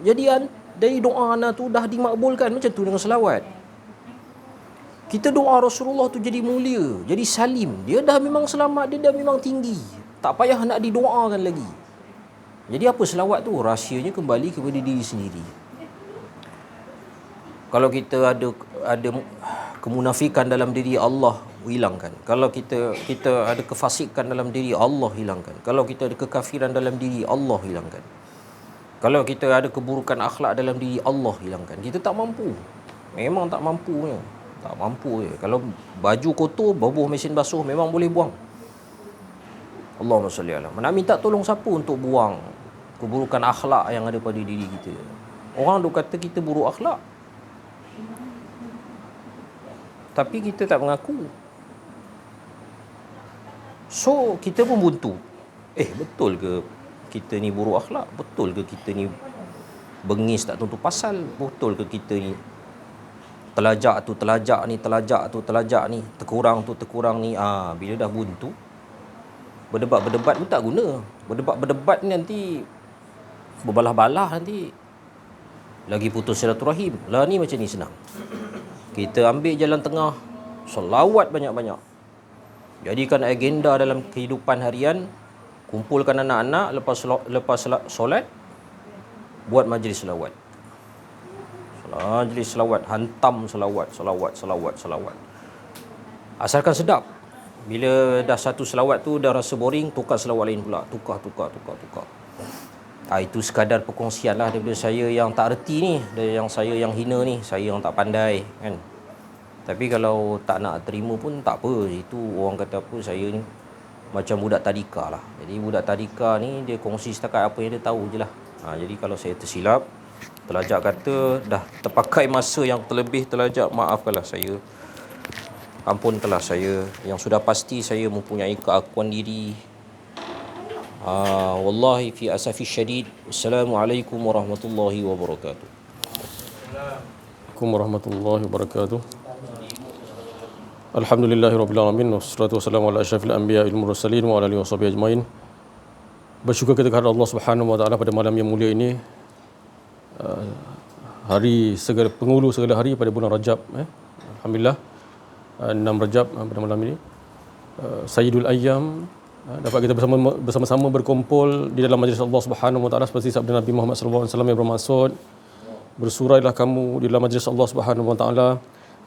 Jadi dari doa ana tu dah dimakbulkan. Macam tu dengan selawat. Kita doa Rasulullah tu jadi mulia, jadi salim. Dia dah memang selamat, dia dah memang tinggi. Tak payah nak didoakan lagi. Jadi apa selawat tu? Rahsianya kembali kepada diri sendiri. Kalau kita ada kemunafikan dalam diri, Allah hilangkan. Kalau kita ada kefasikan dalam diri, Allah hilangkan. Kalau kita ada kekafiran dalam diri, Allah hilangkan. Kalau kita ada keburukan akhlak dalam diri, Allah hilangkan. Kita tak mampu. Memang tak mampunya. Tak mampu je. Kalau baju kotor, babuh mesin basuh, memang boleh buang. Allahumma salli ala. Nak minta tolong siapa untuk buang keburukan akhlak yang ada pada diri kita? Orang duk kata kita buruk akhlak, tapi kita tak mengaku. So kita pun buntu. Betul ke kita ni buruk akhlak? Betul ke kita ni bengis tak tentu pasal? Betul ke kita ni telajak tu telajak ni, telajak tu telajak ni, terkurang tu terkurang ni? Bila dah buntu, berdebat pun tak guna. Berdebat ni nanti berbalah-balah, nanti lagi putus silaturahim. Lah ni macam ni senang. Kita ambil jalan tengah, selawat banyak-banyak. Jadikan agenda dalam kehidupan harian, kumpulkan anak-anak lepas solat, buat majlis selawat. Majlis selawat, hantam selawat. Asalkan sedap. Bila dah satu selawat tu dah rasa boring, tukar selawat lain pula. Tukar. Itu sekadar perkongsian lah daripada saya yang tak reti ni, dari yang saya yang hina ni, saya yang tak pandai kan. Tapi kalau tak nak terima pun tak apa. Itu orang kata apa, saya ni macam budak tadika lah. Jadi budak tadika ni dia kongsi setakat apa yang dia tahu je lah. Jadi kalau saya tersilap, telajak kata, dah terpakai masa yang terlebih telajak, maafkanlah saya. Ampunkanlah saya. Yang sudah pasti saya mempunyai keakuan diri. Wallahi fi asafi syadid. Assalamualaikum warahmatullahi wabarakatuh. Assalamualaikum warahmatullahi wabarakatuh. Alhamdulillahirabbil alamin, wassalatu wassalamu ala asyrafil anbiya'il mursalin wa ala alihi washabihi ajmain. Bersyukur kita kepada Allah Subhanahu wa taala pada malam yang mulia ini. Hari segala penghulu segala hari pada bulan Rajab, alhamdulillah 6 Rajab pada malam ini, Sayyidul Ayyam, dapat kita bersama-sama berkumpul di dalam majlis Allah Subhanahu wa taala seperti sabda Nabi Muhammad sallallahu alaihi wasallam yang bermaksud, bersurailah kamu di dalam majlis Allah Subhanahu wa taala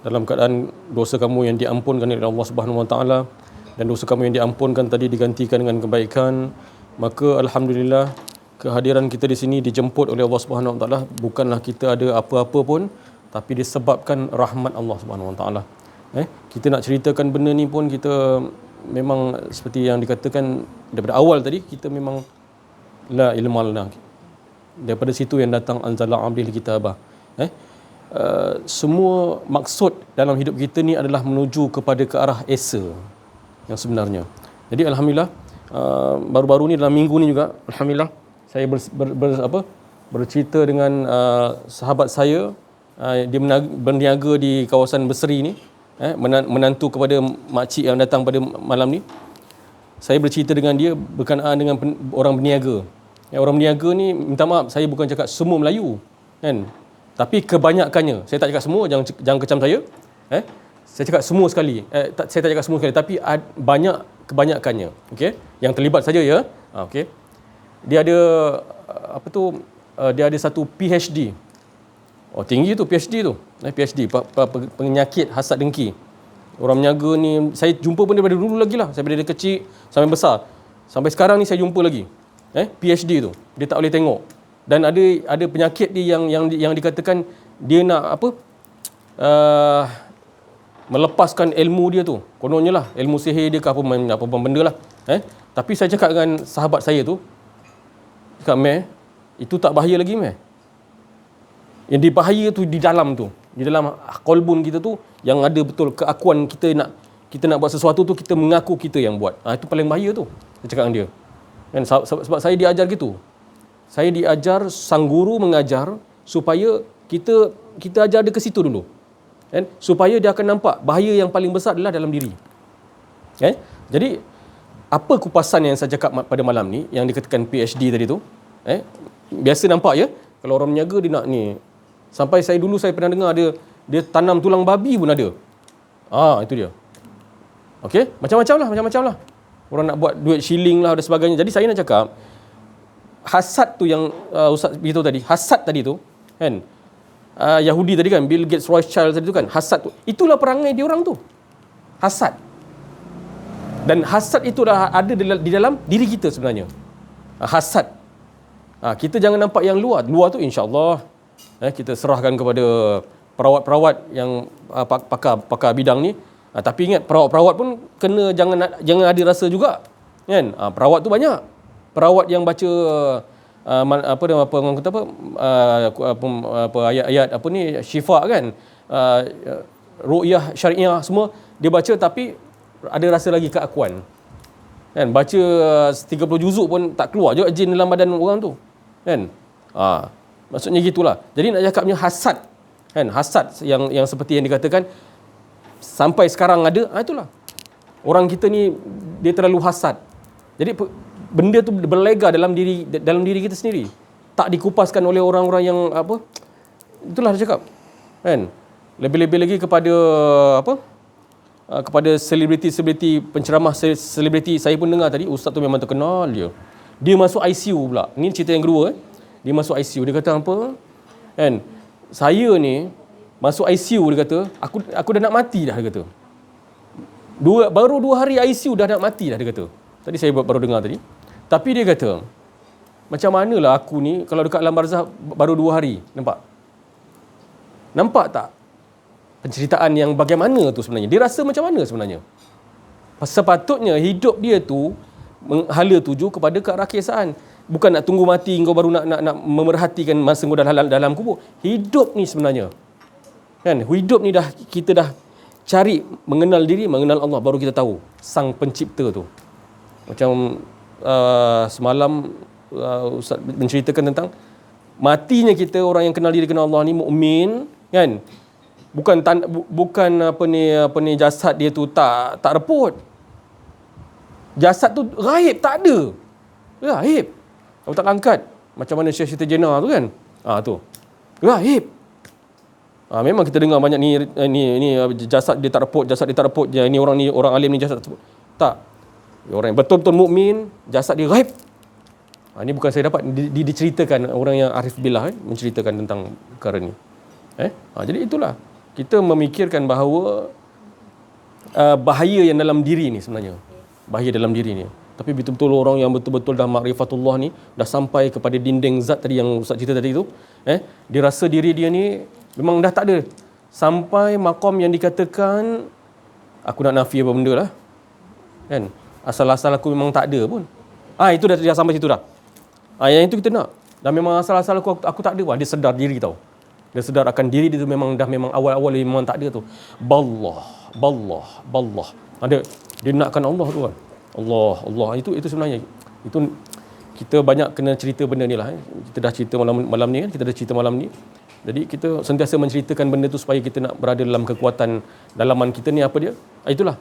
dalam keadaan dosa kamu yang diampunkan oleh Allah Subhanahu wa taala, dan dosa kamu yang diampunkan tadi digantikan dengan kebaikan. Maka alhamdulillah, kehadiran kita di sini dijemput oleh Allah Subhanahu wa taala, bukanlah kita ada apa-apa pun, tapi disebabkan rahmat Allah Subhanahu wa taala. Kita nak ceritakan benda ni pun kita memang seperti yang dikatakan daripada awal tadi, kita memang la ilma lana. Daripada situ yang datang anzala amril kitabah. Semua maksud dalam hidup kita ni adalah menuju kepada ke arah esa yang sebenarnya. Jadi alhamdulillah, baru-baru ni dalam minggu ni juga alhamdulillah saya bercerita dengan sahabat saya, dia berniaga di kawasan Besri ni, menantu kepada makcik yang datang pada malam ni. Saya bercerita dengan dia berkenaan dengan orang berniaga. Orang berniaga ni, minta maaf, saya bukan cakap semua Melayu, kan? Tapi kebanyakannya, saya tak cakap semua, jangan kecam saya. Saya cakap semua sekali. Saya tak cakap semua sekali, tapi kebanyakannya. Okey, yang terlibat saja ya. Okey. Dia ada dia ada satu PhD. Tinggi tu PhD tu. PhD penyakit hasad dengki. Orang berniaga ni saya jumpa pun daripada dulu lagi lah. Saya dari kecil sampai besar. Sampai sekarang ni saya jumpa lagi. PhD tu. Dia tak boleh tengok. Dan ada penyakit dia yang dikatakan dia nak melepaskan ilmu dia tu. Kononnya lah ilmu sihir dia ke apa benda lah. Tapi saya cakap dengan sahabat saya tu, cakap, "Meh, itu tak bahaya lagi, meh. Yang dibahaya tu di dalam tu. Di dalam kolbun kita tu yang ada betul keakuan kita nak buat sesuatu tu, kita mengaku kita yang buat. Itu paling bahaya tu." Saya cakap dengan dia. Kan sebab saya diajar gitu. Saya diajar, sang guru mengajar supaya kita ajar dia ke situ dulu. Kan? Supaya dia akan nampak bahaya yang paling besar adalah dalam diri. Jadi apa kupasan yang saya cakap pada malam ni yang dikatakan PhD tadi tu? Biasa nampak ya, kalau orang berniaga dia nak ni. Sampai saya pernah dengar dia tanam tulang babi pun ada. Itu dia. Okey, macam-macam lah. Orang nak buat duit shilling lah dan sebagainya. Jadi saya nak cakap, hasad tu yang Ustaz beritahu tadi, hasad tadi tu kan, Yahudi tadi kan, Bill Gates, Rothschild tadi tu kan, hasad tu, itulah perangai dia orang tu, hasad. Dan hasad itu dah ada di dalam diri kita sebenarnya. Hasad. Kita jangan nampak yang luar tu insya-Allah kita serahkan kepada perawat-perawat yang pakar bidang ni. Tapi ingat, perawat-perawat pun kena jangan ada rasa juga kan. Perawat tu banyak. Perawat yang baca ayat-ayat syifa kan, ruqyah syariah semua dia baca, tapi ada rasa lagi keakuan kan. Baca 30 juzuk pun tak keluar je jin dalam badan orang tu kan. Maksudnya gitulah. Jadi nak cakapnya hasad kan, hasad yang seperti yang dikatakan sampai sekarang ada, itulah orang kita ni dia terlalu hasad. Jadi benda tu berlega dalam diri kita sendiri, tak dikupaskan oleh orang-orang yang itulah dia cakap kan. Lebih-lebih lagi kepada kepada selebriti penceramah selebriti. Saya pun dengar tadi ustaz tu memang terkenal dia masuk ICU pula. Ni cerita yang kedua dia masuk ICU. Dia kata apa kan, saya ni masuk ICU, dia kata aku dah nak mati dah, dia kata baru 2 hari ICU dah nak mati dah, dia kata. Tadi saya baru dengar tadi. Tapi dia kata, macam manalah aku ni kalau dekat alam barzah baru 2 hari. Nampak tak penceritaan yang bagaimana tu sebenarnya? Dia rasa macam mana sebenarnya? Sepatutnya hidup dia tu menghala tuju kepada ke arah keesaan. Bukan nak tunggu mati kau baru nak memerhatikan masa kau dalam kubur. Hidup ni sebenarnya kan, hidup ni kita dah cari mengenal diri, mengenal Allah, baru kita tahu sang pencipta tu. Macam semalam Ustaz menceritakan tentang matinya kita, orang yang kenal diri, kenal Allah ni, mukmin kan. Bukan jasad dia tu tak reput. Jasad tu gaib, tak ada. Gaib. Kalau tak angkat, macam mana Syekh Siti Jenah tu kan. Tu. Gaib. Memang kita dengar banyak ni jasad dia tak reput, jasad dia tak reput. Ini orang alim ni jasad tak reput. Tak. Orang yang betul-betul mukmin, jasad dia gaib. Ini bukan saya dapat diceritakan orang yang arif billah menceritakan tentang perkara ni. Jadi itulah, kita memikirkan bahawa bahaya yang dalam diri ni sebenarnya. Bahaya dalam diri ni. Tapi betul-betul orang yang betul-betul dah makrifatullah ni, dah sampai kepada dinding zat tadi yang Ustaz cerita tadi tu, dia rasa diri dia ni memang dah tak ada. Sampai maqam yang dikatakan aku nak nafi apa benda lah. Kan? Asal-asal aku memang tak ada pun. Itu dah sampai situ dah. Yang itu kita nak. Dan memang asal-asal aku tak ada pun. Dia sedar diri tau. Dia sedar akan diri dia tu memang awal-awal dia memang tak ada tu. Ballah. Dia nakkan Allah tu kan. Allah. Itu sebenarnya. Itu kita banyak kena cerita benda ni lah. Kita dah cerita malam ni kan. Kita dah cerita malam ni. Jadi kita sentiasa menceritakan benda tu supaya kita nak berada dalam kekuatan dalaman kita ni apa dia? Itulah.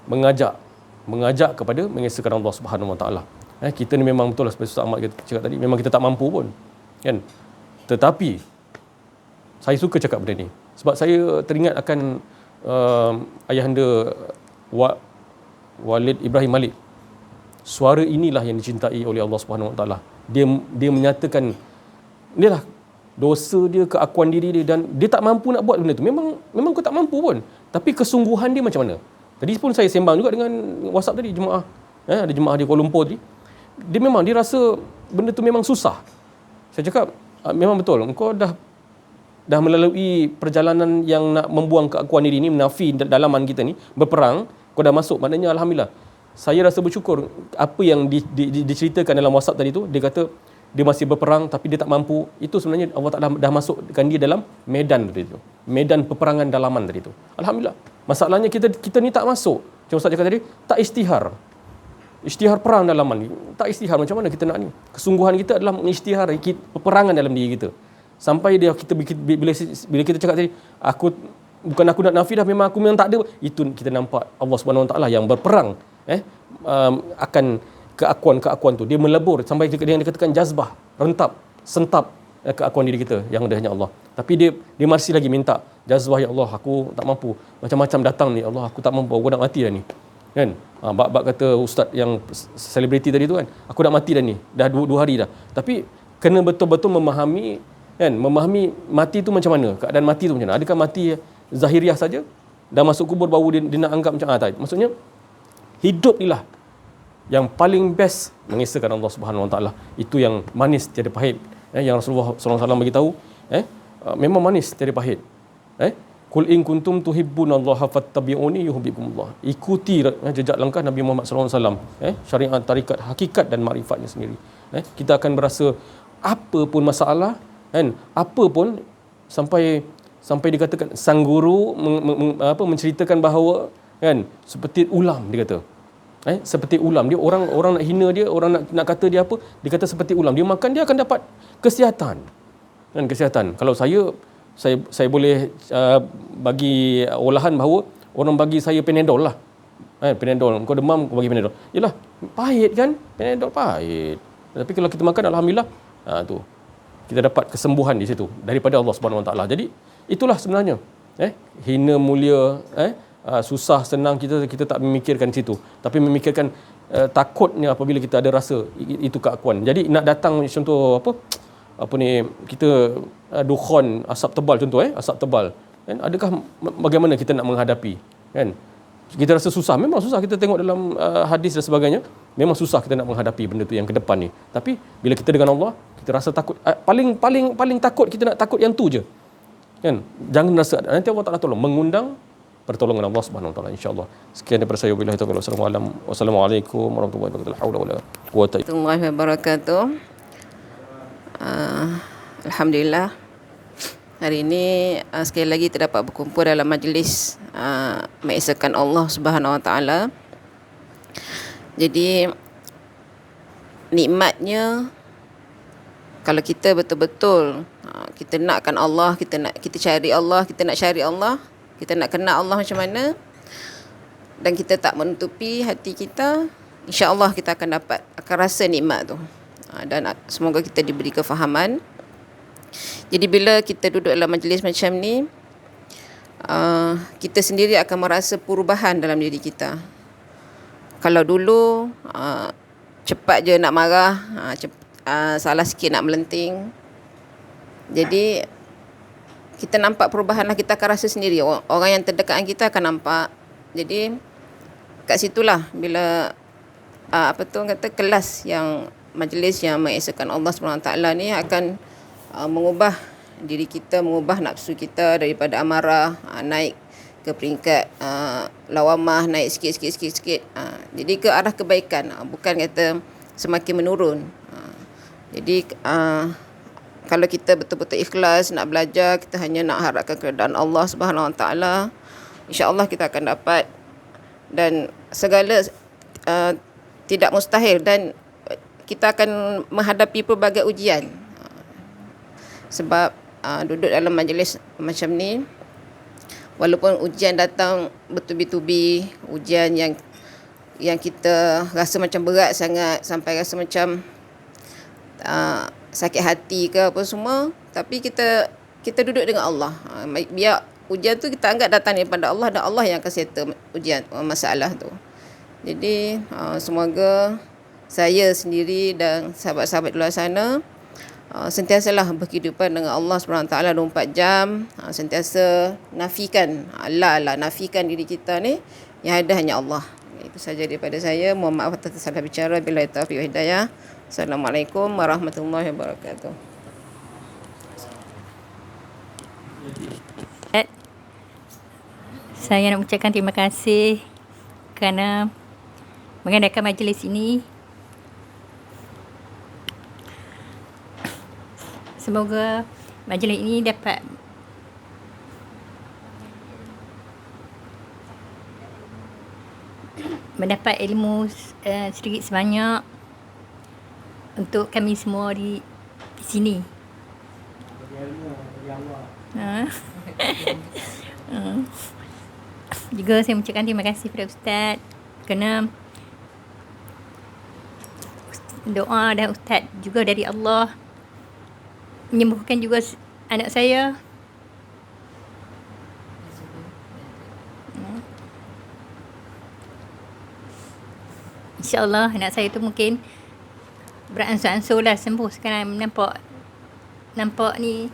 Mengajak kepada mengesahkan Allah Subhanahu Wa Taala. Kita ni memang betul lah seperti Ustaz Ahmad cakap tadi, memang kita tak mampu pun. Kan? Tetapi saya suka cakap benda ni sebab saya teringat akan ayahanda Walid Ibrahim Malik. Suara inilah yang dicintai oleh Allah Subhanahu Wa Taala. Dia menyatakan inilah dosa dia, keakuan diri dia, dan dia tak mampu nak buat benda tu. Memang kau tak mampu pun. Tapi kesungguhan dia macam mana? Tadi pun saya sembang juga dengan WhatsApp tadi, jemaah. Ada jemaah di Kuala Lumpur tadi. Dia rasa benda tu memang susah. Saya cakap, memang betul. Engkau dah melalui perjalanan yang nak membuang keakuan diri ni, menafi dalaman kita ni, berperang, kau dah masuk. Maknanya Alhamdulillah. Saya rasa bersyukur apa yang diceritakan dalam WhatsApp tadi tu. Dia kata dia masih berperang tapi dia tak mampu. Itu sebenarnya Allah Ta'ala dah masukkan dia dalam medan tadi tu. Medan peperangan dalaman tadi tu. Alhamdulillah. Masalahnya kita ni tak masuk. Macam Ustaz cakap tadi, tak istihar. Isytihar perang dalaman ni. Tak istihar, macam mana kita nak ni? Kesungguhan kita adalah mengisytihar peperangan dalam diri kita. Sampai bila kita cakap tadi, aku nak nafi dah, memang aku memang tak ada. Itu kita nampak Allah Subhanahu Wa Taala yang berperang akan keakuan tu. Dia melebur sampai yang dikatakan jazbah, rentap, sentap keakuan diri kita yang ada hanya Allah. Tapi dia masih lagi minta jazbah, ya Allah aku tak mampu. Macam-macam datang ni, Allah aku tak mampu, aku nak mati dah ni. Kan? Bab kata ustaz yang selebriti tadi tu kan, aku nak mati dah ni, dah 2 hari dah. Tapi kena betul-betul memahami kan, memahami mati tu macam mana, keadaan mati tu macam mana. Adakah mati zahiriah saja, dah masuk kubur baru dia nak anggap macam tak. Maksudnya hidup ni lah yang paling best mengesahkan Allah Subhanahu Wa Taala. Itu yang manis tiada pahit. Yang Rasulullah sallallahu alaihi wasallam bagi tahu, memang manis tiada pahit. Qul in kuntum tuhibbunallaha fattabi'uni yuhibbukumullah. Ikuti jejak langkah Nabi Muhammad sallallahu alaihi wasallam, syariat, tarikat, hakikat dan makrifatnya sendiri. Kita akan berasa apa pun masalah, kan? Apa pun sampai dikatakan sang guru menceritakan bahawa kan seperti ulam, dia kata. Seperti ulam. Dia orang nak hina dia, orang nak kata dia apa, dia kata seperti ulam. Dia makan, dia akan dapat kesihatan. Kan, kesihatan. Kalau saya boleh bagi olahan bahawa orang bagi saya Panadol lah. Panadol, kau demam, kau bagi Panadol. Yalah, pahit kan? Panadol pahit. Tapi kalau kita makan, Alhamdulillah, tu kita dapat kesembuhan di situ daripada Allah Subhanahu Wa Taala. Jadi itulah sebenarnya. Hina mulia, susah senang, kita tak memikirkan situ, tapi memikirkan takutnya apabila kita ada rasa itu keakuan. Jadi nak datang contoh apa ni, kita dukhon, asap tebal contoh, asap tebal kan, adakah bagaimana kita nak menghadapi kan? Kita rasa susah, memang susah. Kita tengok dalam hadis dan sebagainya, memang susah kita nak menghadapi benda tu yang ke depan ni. Tapi bila kita dengan Allah, kita rasa takut, paling takut, kita nak takut yang tu je kan. Jangan rasa nanti Allah Taala tolong, mengundang pertolongan Allah Subhanahu Wa Taala, insya-Allah. Sekian daripada saya, wabillahi taufiq wal hidayah. Wassalamualaikum warahmatullahi wabarakatuh. La haula wala quwwata illa billah. Warahmatullahi wabarakatuh. Alhamdulillah, hari ini sekali lagi terdapat berkumpul dalam majlis mengesahkan Allah Subhanahu Wa Taala. Jadi nikmatnya kalau kita betul-betul kita nakkan Allah, kita cari Allah, kita nak cari Allah, kita nak kenal Allah macam mana, dan kita tak menutupi hati kita, insya-Allah kita akan rasa nikmat tu. Dan semoga kita diberi kefahaman. Jadi bila kita duduk dalam majlis macam ni, kita sendiri akan merasa perubahan dalam diri kita. Kalau dulu cepat je nak marah, salah sikit nak melenting. Jadi kita nampak perubahan lah, kita akan rasa sendiri. Orang yang terdekat dengan kita akan nampak. Jadi kat situlah bila kelas yang majlis yang mengesahkan Allah SWT ni akan mengubah diri kita, mengubah nafsu kita daripada amarah naik ke peringkat lawamah, naik sikit. Jadi ke arah kebaikan, bukan kata semakin menurun. Jadi kalau kita betul-betul ikhlas nak belajar, kita hanya nak harapkan keredaan Allah Subhanahu Wa Taala, insya-Allah kita akan dapat. Dan segala tidak mustahil, dan kita akan menghadapi pelbagai ujian. Sebab duduk dalam majlis macam ni, walaupun ujian datang bertubi-tubi, ujian yang kita rasa macam berat sangat, sampai rasa macam sakit hati ke apa semua, tapi kita duduk dengan Allah. Biar ujian tu kita anggap datang daripada Allah, dan Allah yang akan settle ujian, masalah tu. Jadi semoga saya sendiri dan sahabat-sahabat di luar sana sentiasalah berkehidupan dengan Allah SWT 24 jam, sentiasa nafikan nafikan diri kita ni, yang ada hanya Allah. Itu saja daripada saya. Mohon maaf atas salah bicara. Billahi taufiq wal hidayah. Assalamualaikum warahmatullahi wabarakatuh. Saya nak ucapkan terima kasih kerana mengadakan majlis ini. Semoga majlis ini dapat mendapat ilmu sedikit sebanyak untuk kami semua di sini. Juga saya mengucapkan terima kasih kepada Ustaz kerana doa dan Ustaz juga dari Allah menyembuhkan juga anak saya. InsyaAllah anak saya tu mungkin beransur-ansur lah sembuh. Sekarang nampak ni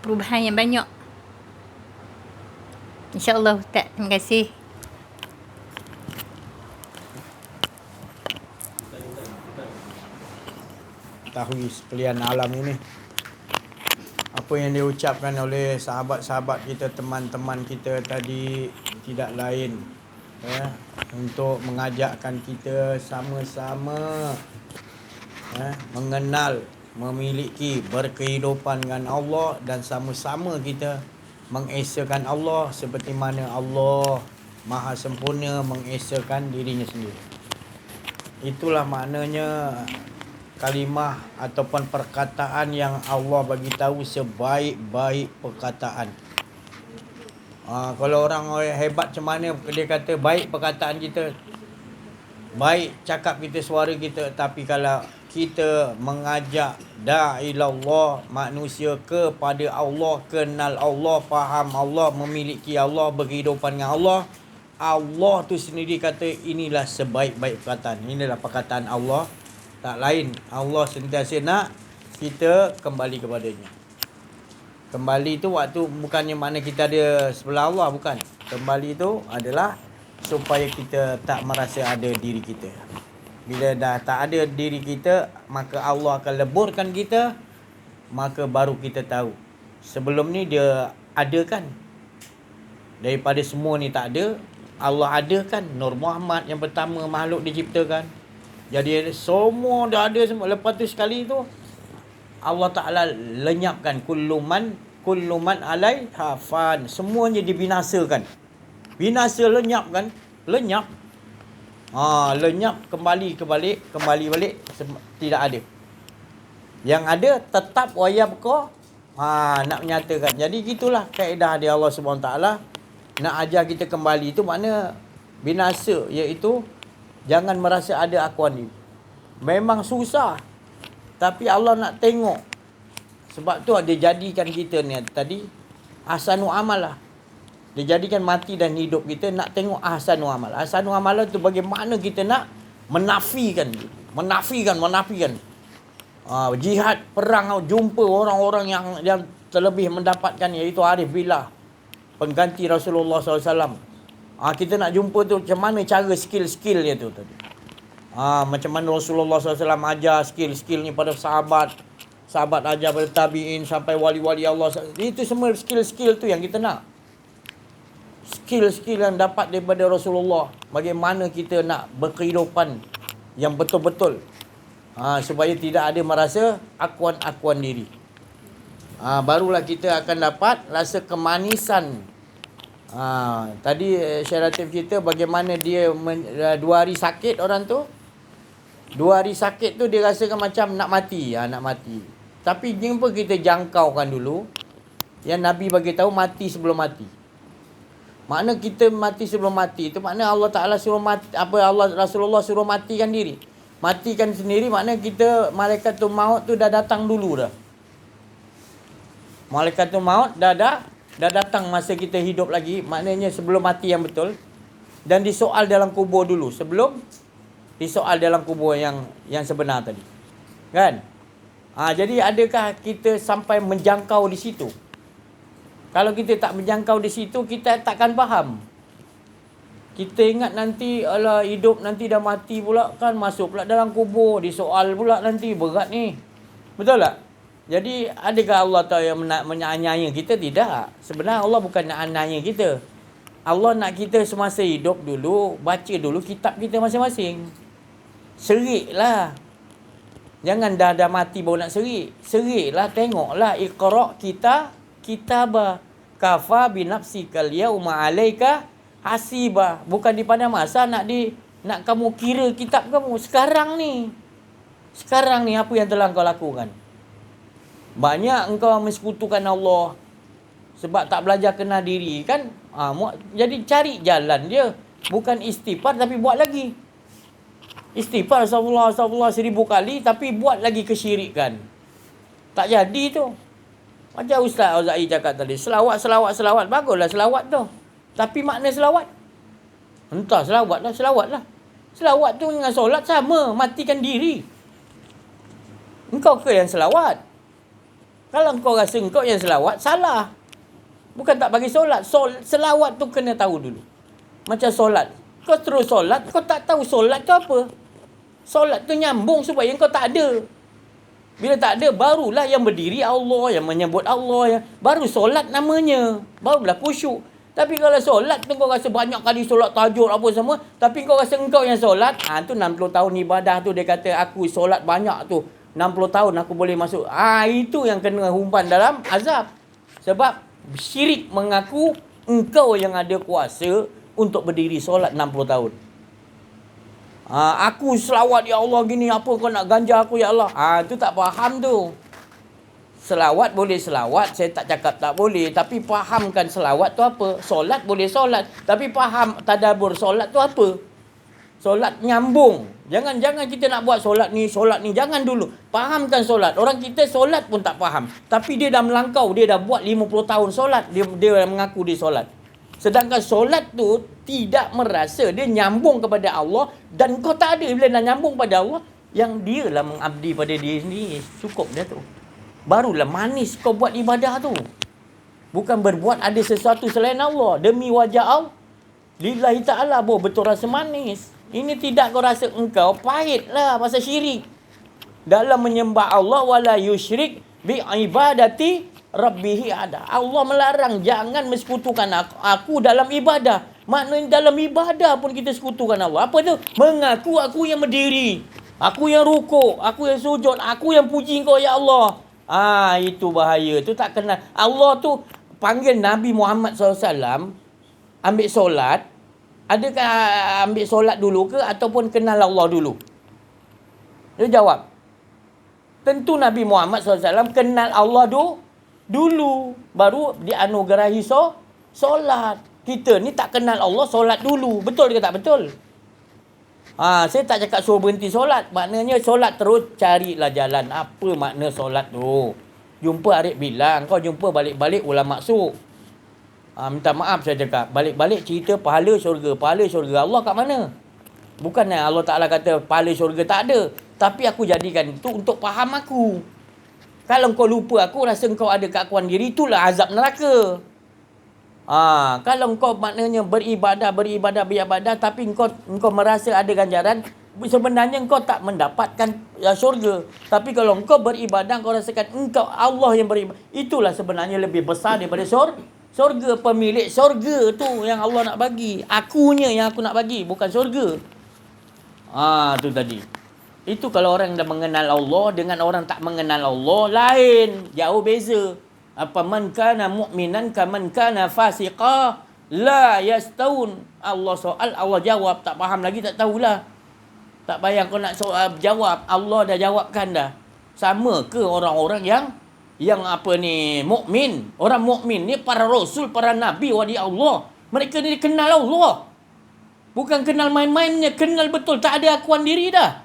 perubahan yang banyak. InsyaAllah Ustaz. Terima kasih. Tahu sekalian alam ini, apa yang diucapkan oleh sahabat-sahabat kita, teman-teman kita tadi tidak lain untuk mengajakkan kita sama-sama mengenal, memiliki, berkehidupan dengan Allah, dan sama-sama kita mengesakan Allah seperti mana Allah Maha Sempurna mengesakan dirinya sendiri. Itulah maknanya kalimah ataupun perkataan yang Allah bagi tahu sebaik-baik perkataan. Kalau orang hebat macam mana dia kata baik perkataan kita, baik cakap kita, suara kita, tapi kalau kita mengajak da'ilallah, manusia kepada Allah, kenal Allah, faham Allah, memiliki Allah, berkehidupan dengan Allah, Allah tu sendiri kata inilah sebaik-baik perkataan. Inilah perkataan Allah. Tak lain, Allah sentiasa nak kita kembali kepadanya. Kembali tu waktu bukannya mana kita ada sebelah Allah, bukan. Kembali tu adalah supaya kita tak merasa ada diri kita. Bila dah tak ada diri kita, maka Allah akan leburkan kita, maka baru kita tahu. Sebelum ni dia adakan. Daripada semua ni tak ada, Allah adakan. Nur Muhammad yang pertama makhluk diciptakan. Jadi semua dah ada semua. Lepas tu sekali tu Allah Ta'ala lenyapkan kulluman alaiha fan. Semuanya dibinasakan. Binasa, lenyap kan? Lenyap. Lenyap, kembali balik, tidak ada. Yang ada tetap wayabqa. Nak menyatakan. Jadi gitulah kaedah dia Allah Subhanahu Taala. Nak ajar kita kembali itu makna binasa, iaitu jangan merasa ada akuan ni. Memang susah. Tapi Allah nak tengok. Sebab tu dia jadikan kita ni tadi ahsanu amal lah. Dia jadikan mati dan hidup kita nak tengok ahsanu amal. Ahsanu amal tu bagaimana kita nak menafikan. Jihad, perang, jumpa orang-orang yang terlebih mendapatkan, iaitu Arif Billah, pengganti Rasulullah SAW. Kita nak jumpa tu macam mana cara skill-skill dia tu tadi. Macam mana Rasulullah SAW ajar skill-skill ni pada sahabat ajar pada tabi'in sampai wali-wali Allah. Itu semua skill-skill tu yang kita nak. skill-skill yang dapat daripada Rasulullah. Bagaimana kita nak berkehidupan yang betul-betul. Supaya tidak ada merasa akuan-akuan diri. Barulah kita akan dapat rasa kemanisan. Tadi Syekh Latif cerita bagaimana dia 2 hari sakit orang tu. 2 hari sakit tu dia rasakan macam nak mati. Nak mati. Tapi jumpa kita jangkaukan dulu. Yang Nabi bagi tahu mati sebelum mati. Makna kita mati sebelum mati. Itu makna Allah Ta'ala suruh mati. Rasulullah suruh matikan diri. Matikan sendiri makna kita malaikatul maut tu dah datang dulu dah. Malaikatul maut dah datang masa kita hidup lagi, maknanya sebelum mati yang betul, dan disoal dalam kubur dulu sebelum disoal dalam kubur yang sebenar tadi. Kan? Jadi adakah kita sampai menjangkau di situ? Kalau kita tak menjangkau di situ, kita takkan faham. Kita ingat nanti alah hidup nanti dah mati pula kan, masuk pula dalam kubur, disoal pula nanti, berat ni. Betul tak? Jadi adakah Allah tahu yang menganiaya kita? Tidak. Sebenarnya Allah bukan nak aniaya kita. Allah nak kita semasa hidup dulu, baca dulu kitab kita masing-masing. Seriklah. Jangan dah mati baru nak serik. Seriklah, tengoklah. Iqra' kitabah. Kafa binafsikal yauma 'alaika hasiba. Bukan di pada masa nak kamu kira kitab kamu. Sekarang ni apa yang telah kau lakukan? Banyak engkau mensekutukan Allah sebab tak belajar kenal diri kan. Jadi cari jalan dia. Bukan istighfar tapi buat lagi. Istighfar astagfirullah 1000 kali tapi buat lagi kesyirikan. Tak jadi tu. Macam Ustaz Auza'i cakap tadi, selawat. Baguslah selawat tu. Tapi makna selawat? Entah selawat lah. Selawat tu dengan solat sama, matikan diri. Engkau ke yang selawat? Kalau engkau rasa engkau yang selawat, salah. Bukan tak bagi solat. Selawat tu kena tahu dulu. Macam solat. Kau terus solat, kau tak tahu solat tu apa. Solat tu nyambung supaya engkau tak ada. Bila tak ada, barulah yang berdiri Allah, yang menyebut Allah. Baru solat namanya. Barulah khusyuk. Tapi kalau solat tu kau rasa banyak kali solat tahajud apa semua, tapi kau rasa engkau yang solat, tu 60 tahun ibadah tu dia kata aku solat banyak tu. 60 tahun aku boleh masuk. Itu yang kena humpan dalam azab. Sebab syirik mengaku engkau yang ada kuasa untuk berdiri solat 60 tahun. Aku selawat ya Allah gini, apa kau nak ganja aku ya Allah? Tu tak faham tu. Selawat boleh selawat, saya tak cakap tak boleh, tapi fahamkan selawat tu apa. Solat boleh solat, tapi faham tadabbur solat tu apa. Solat nyambung. Jangan kita nak buat solat ni, jangan dulu. Fahamkan solat. Orang kita solat pun tak faham. Tapi dia dah melangkau, dia dah buat 50 tahun solat, dia mengaku dia solat. Sedangkan solat tu tidak merasa dia nyambung kepada Allah, dan kau tak ada bila nak nyambung pada Allah, yang dia lah mengabdi pada dia sendiri. Cukup dia tu. Barulah manis kau buat ibadah tu. Bukan berbuat ada sesuatu selain Allah. Demi wajah Allah, lillahi ta'ala, betul rasa manis. Ini tidak kau rasa engkau pahitlah pasal syirik. Dalam menyembah Allah, wala yusyrik bi ibadati rabbihi ada. Allah melarang jangan mensekutukan aku dalam ibadah. Maknanya dalam ibadah pun kita sekutukan Allah. Apa tu? Mengaku aku yang berdiri, aku yang rukuk, aku yang sujud, aku yang puji kau ya Allah. Itu bahaya. Tu tak kenal. Allah tu panggil Nabi Muhammad SAW ambil solat. Adakah ambil solat dulu ke ataupun kenal Allah dulu? Dia jawab. Tentu Nabi Muhammad SAW kenal Allah dulu. Baru dianugerahi solat. Kita ni tak kenal Allah, solat dulu. Betul ke tak betul? Saya tak cakap suruh berhenti solat. Maknanya solat terus, carilah jalan. Apa makna solat tu? Jumpa Arif bilang, kau jumpa balik-balik ulama maksud. Minta maaf saya cakap. Balik-balik cerita pahala syurga. Pahala syurga Allah kat mana? Bukan Allah Ta'ala kata pahala syurga tak ada. Tapi aku jadikan itu untuk faham aku. Kalau kau lupa aku, rasa kau ada keakuan diri, itulah azab neraka. Kalau kau maknanya beribadah, tapi kau merasa ada ganjaran, sebenarnya kau tak mendapatkan syurga. Tapi kalau kau beribadah, kau rasakan engkau Allah yang beribadah, itulah sebenarnya lebih besar daripada Syurga pemilik syurga tu yang Allah nak bagi. Akunya yang aku nak bagi, bukan syurga. Tu tadi. Itu kalau orang dah mengenal Allah dengan orang tak mengenal Allah lain, jauh beza. Apa man kana mu'minan kaman kana fasiqa la yastaun. Allah soal, Allah jawab, tak faham lagi tak tahulah. Tak payah kau nak soal jawab, Allah dah jawabkan dah. Sama ke orang-orang yang apa ni mukmin? Orang mukmin ni para rasul, para nabi wali Allah. Mereka ni kenal Allah. Bukan kenal main-mainnya, kenal betul, tak ada akuan diri dah.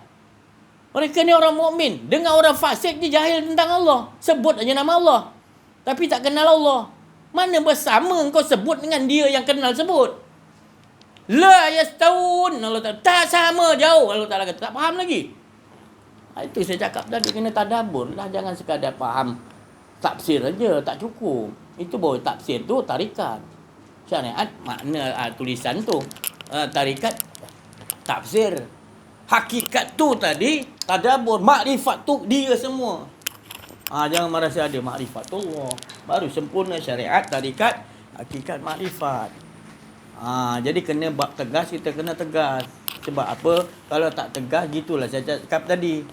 Mereka ni orang mukmin. Dengan orang fasik dia jahil tentang Allah. Sebut aja nama Allah, tapi tak kenal Allah. Mana bersama engkau sebut dengan dia yang kenal sebut. La yastaun. Allah Ta'ala tak sama, jauh. Allah Ta'ala kata tak faham lagi. Itu saya cakap tadi, kena tadabbur lah, jangan sekadar faham tafsir aja, tak cukup. Itu baru tafsir tu tarikat. Syariat makna tulisan tu. Tarikat tafsir. Hakikat tu tadi tadabbur, makrifat tu dia semua. Jangan merasa ada makrifatullah. Baru sempurna syariat, tarikat, hakikat, makrifat. Jadi kena bab tegas, kita kena tegas. Sebab apa? Kalau tak tegas, gitulah saya cakap tadi.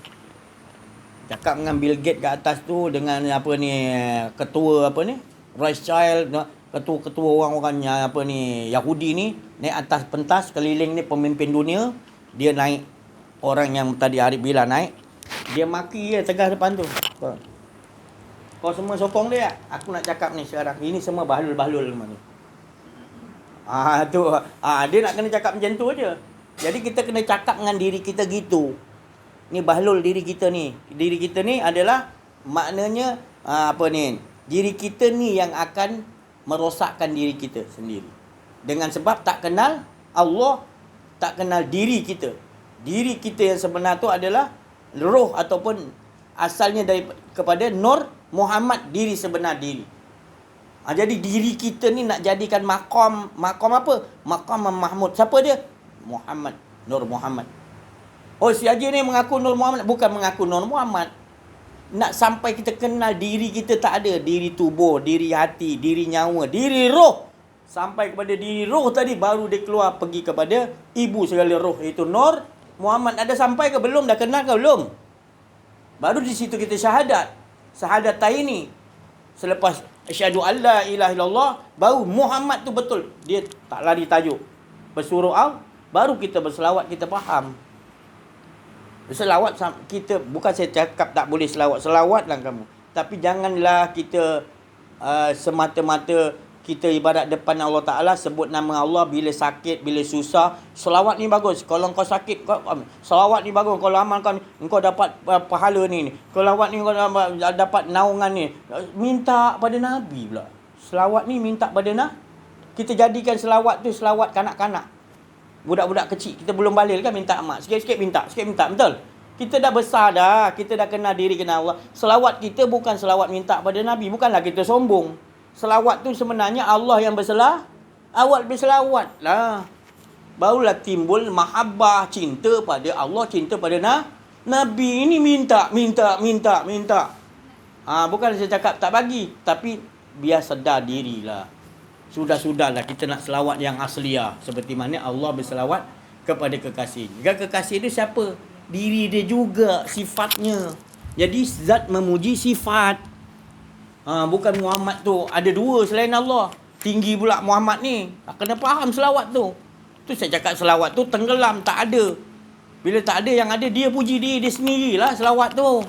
Cakap dengan Bill Gates kat atas tu, dengan apa ni, ketua apa ni, Rothschild, ketua-ketua orang-orang apa ni, Yahudi ni, naik atas pentas keliling ni pemimpin dunia. Dia naik, orang yang tadi Arif Bilal naik, dia maki tegas depan tu. Kau semua sokong dia, aku nak cakap ni sekarang. Ini semua bahlul-bahlul semua ni. Dia nak kena cakap macam tu aja. Jadi kita kena cakap dengan diri kita gitu. Ni bahlul diri kita ni. Diri kita ni adalah maknanya diri kita ni yang akan merosakkan diri kita sendiri. Dengan sebab tak kenal Allah, tak kenal diri kita. Diri kita yang sebenar tu adalah roh ataupun asalnya kepada Nur Muhammad, diri sebenar diri. Jadi diri kita ni nak jadikan maqam apa? Maqam Mahmud. Siapa dia? Muhammad, Nur Muhammad. Si Haji ni mengaku Nur Muhammad, bukan mengaku Nur Muhammad. Nak sampai kita kenal diri kita tak ada. Diri tubuh, diri hati, diri nyawa, diri roh. Sampai kepada diri roh tadi, baru dia keluar pergi kepada ibu segala roh, iaitu Nur Muhammad. Ada sampai ke belum? Dah kenal ke belum? Baru di situ kita syahadat. Syahadat taini. Selepas asyhadu alla ilaha illallah, baru Muhammad tu betul. Dia tak lari tajuk. Bersurau, baru kita berselawat, kita faham. Selawat kita, bukan saya cakap tak boleh selawat. Selawatlah kamu. Tapi janganlah kita semata-mata kita ibadat depan Allah Ta'ala, sebut nama Allah bila sakit, bila susah. Selawat ni bagus. Kalau kau sakit, selawat ni bagus. Kalau amalkan, kau dapat pahala ni. Selawat ni kau dapat naungan ni. Minta pada Nabi pula. Selawat ni minta pada kita jadikan selawat tu selawat kanak-kanak. Budak-budak kecil, kita belum balik kan minta mak. Sikit-sikit minta, betul? Kita dah besar dah, kita dah kenal diri, kenal Allah. Selawat kita bukan selawat minta pada Nabi, bukanlah kita sombong. Selawat tu sebenarnya Allah yang awak berselawat lah. Barulah timbul mahabbah, cinta pada Allah, cinta pada Nabi. Ini minta. Bukan saya cakap tak bagi, tapi biar sedar dirilah. Sudahlah kita nak selawat yang asliah, seperti mana Allah berselawat kepada kekasih. Jika kekasih dia siapa? Diri dia juga, sifatnya. Jadi zat memuji sifat. Bukan Muhammad tu. Ada dua selain Allah. Tinggi pula Muhammad ni. Kena faham selawat tu. Tu saya cakap selawat tu tenggelam, tak ada. Bila tak ada, yang ada dia puji diri dia sendirilah selawat tu.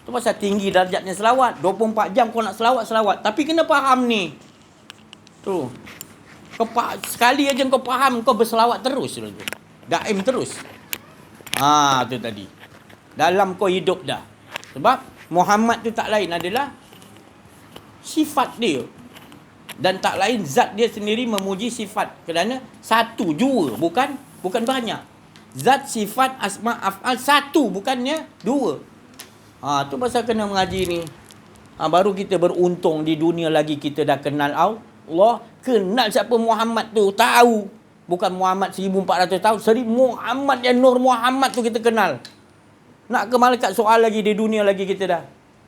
Tu pasal tinggi darjatnya selawat. 24 jam kau nak selawat. Tapi kena faham ni. Tu. Sekali aja kau faham, kau berselawat terus. Daim terus. Tu tadi. Dalam kau hidup dah. Sebab Muhammad tu tak lain adalah sifat dia. Dan tak lain zat dia sendiri memuji sifat. Kerana satu, jua. Bukan banyak. Zat, sifat, asma, af'al satu. Bukannya dua. Tu pasal kena mengaji ni. Baru kita beruntung di dunia lagi kita dah kenal Allah, kenal siapa Muhammad tu, tahu. Bukan Muhammad 1400 tahun, Muhammad yang Nur Muhammad tu kita kenal. Nak ke malaikat soal lagi di dunia lagi kita dah.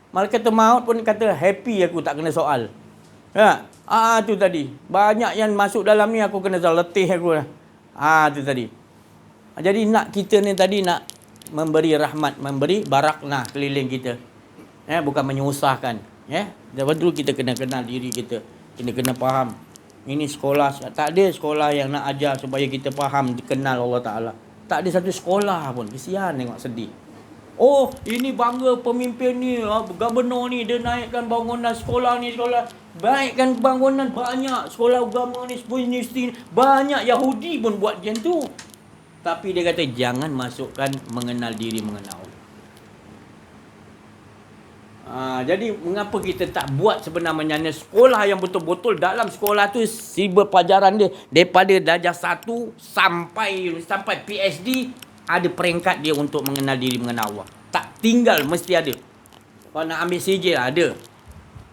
Malaikat maut pun kata happy aku tak kena soal. Tu tadi. Banyak yang masuk dalam ni aku kena letih aku dah. Tu tadi. Jadi nak kita ni tadi nak memberi rahmat, memberi barakah keliling kita. Bukan menyusahkan. Lepas tu kita kena kenal diri kita. Kita kena faham. Ini sekolah. Tak ada sekolah yang nak ajar supaya kita faham, kenal Allah Ta'ala. Tak ada satu sekolah pun. Kesian tengok, sedih. Oh, ini bangga pemimpin ni, gubernur ni, dia naikkan bangunan sekolah ni, sekolah. Baikkan bangunan banyak. Sekolah agama ni, universiti ni. Banyak Yahudi pun buat macam tu. Tapi dia kata, jangan masukkan mengenal diri, mengenal Allah. Jadi mengapa kita tak buat sebenarnya sekolah yang betul-betul dalam sekolah tu sibuk pelajaran dia daripada darjah 1 sampai PhD ada peringkat dia untuk mengenal diri, mengenal Allah. Tak tinggal, mesti ada. Kalau nak ambil CJ ada.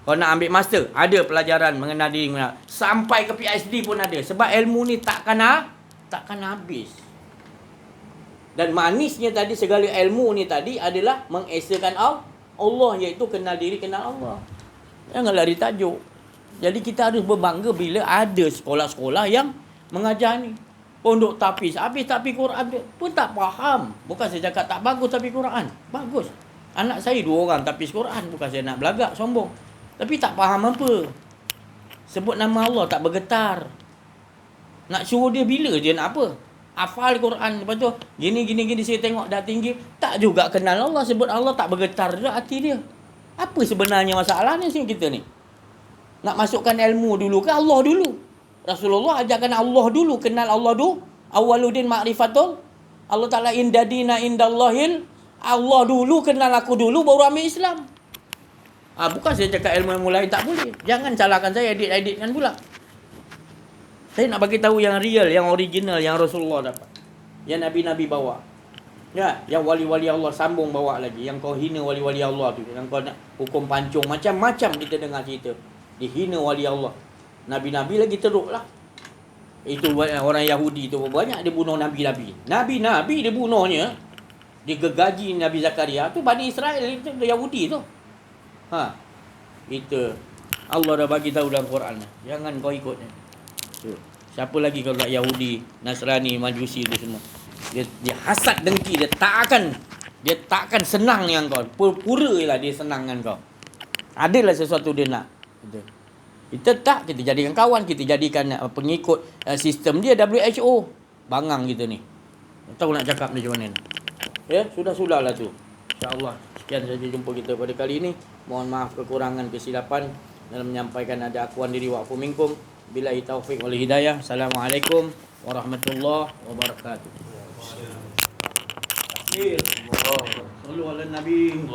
Kalau nak ambil master ada pelajaran mengenal diri, mengenal. Sampai ke PhD pun ada. Sebab ilmu ni takkan habis. Dan manisnya tadi segala ilmu ni tadi adalah mengesakan Allah, iaitu kenal diri, kenal Allah. Jangan lari tajuk. Jadi kita harus berbangga bila ada sekolah-sekolah yang mengajar ni. Pondok tapis. Habis tapi Quran pun tak faham. Bukan saya cakap tak bagus tapi Quran. Bagus. Anak saya 2 orang tapis Quran. Bukan saya nak belagak, sombong. Tapi tak faham apa. Sebut nama Allah tak bergetar. Nak suruh dia bila dia nak apa? Hafal Quran. Lepas tu gini saya tengok dah tinggi. Tak juga kenal Allah. Sebut Allah tak bergetar juga hati dia. Apa sebenarnya masalahnya sini kita ni? Nak masukkan ilmu dulu ke Allah dulu? Rasulullah ajarkan Allah dulu. Kenal Allah dulu. Awwaluddin ma'rifatul. Allah Ta'ala indadina indallahil. Allah dulu, kenal aku dulu, baru ambil Islam. Bukan saya cakap ilmu lain tak boleh. Jangan salahkan saya, edit-editkan pula. Saya nak bagi tahu yang real, yang original, yang Rasulullah dapat. Yang Nabi-Nabi bawa. Ya, yang wali-wali Allah sambung bawa lagi. Yang kau hina wali-wali Allah tu. Yang kau nak hukum pancung. Macam-macam kita dengar cerita. Dihina wali Allah. Nabi-Nabi lagi teruk lah. Itu orang Yahudi tu. Banyak dia bunuh Nabi-Nabi. Nabi-Nabi dia bunuhnya. Dia gegaji Nabi Zakaria. Tu Bani Israel. Itu Yahudi tu. Itu. Allah dah bagi tahu dalam Quran. Jangan kau ikutnya. Siapa lagi kalau tak Yahudi, Nasrani, Majusi tu semua. Dia hasad dengki, dia takkan senang dengan kau. Pura-pura lah dia senang dengan kau. Adalah sesuatu dia nak. Kita tak, kita jadikan kawan, kita jadikan pengikut sistem dia WHO. Bangang kita ni. Tak tahu nak cakap macam mana. Ya, sudah-sudahlah tu. InsyaAllah. Sekian saja jumpa kita pada kali ini. Mohon maaf kekurangan kesilapan dalam menyampaikan ada akuan diri wa afu minkum. Billahi taufiq wal hidayah. Assalamualaikum warahmatullahi wabarakatuh. Sallu ala Nabi.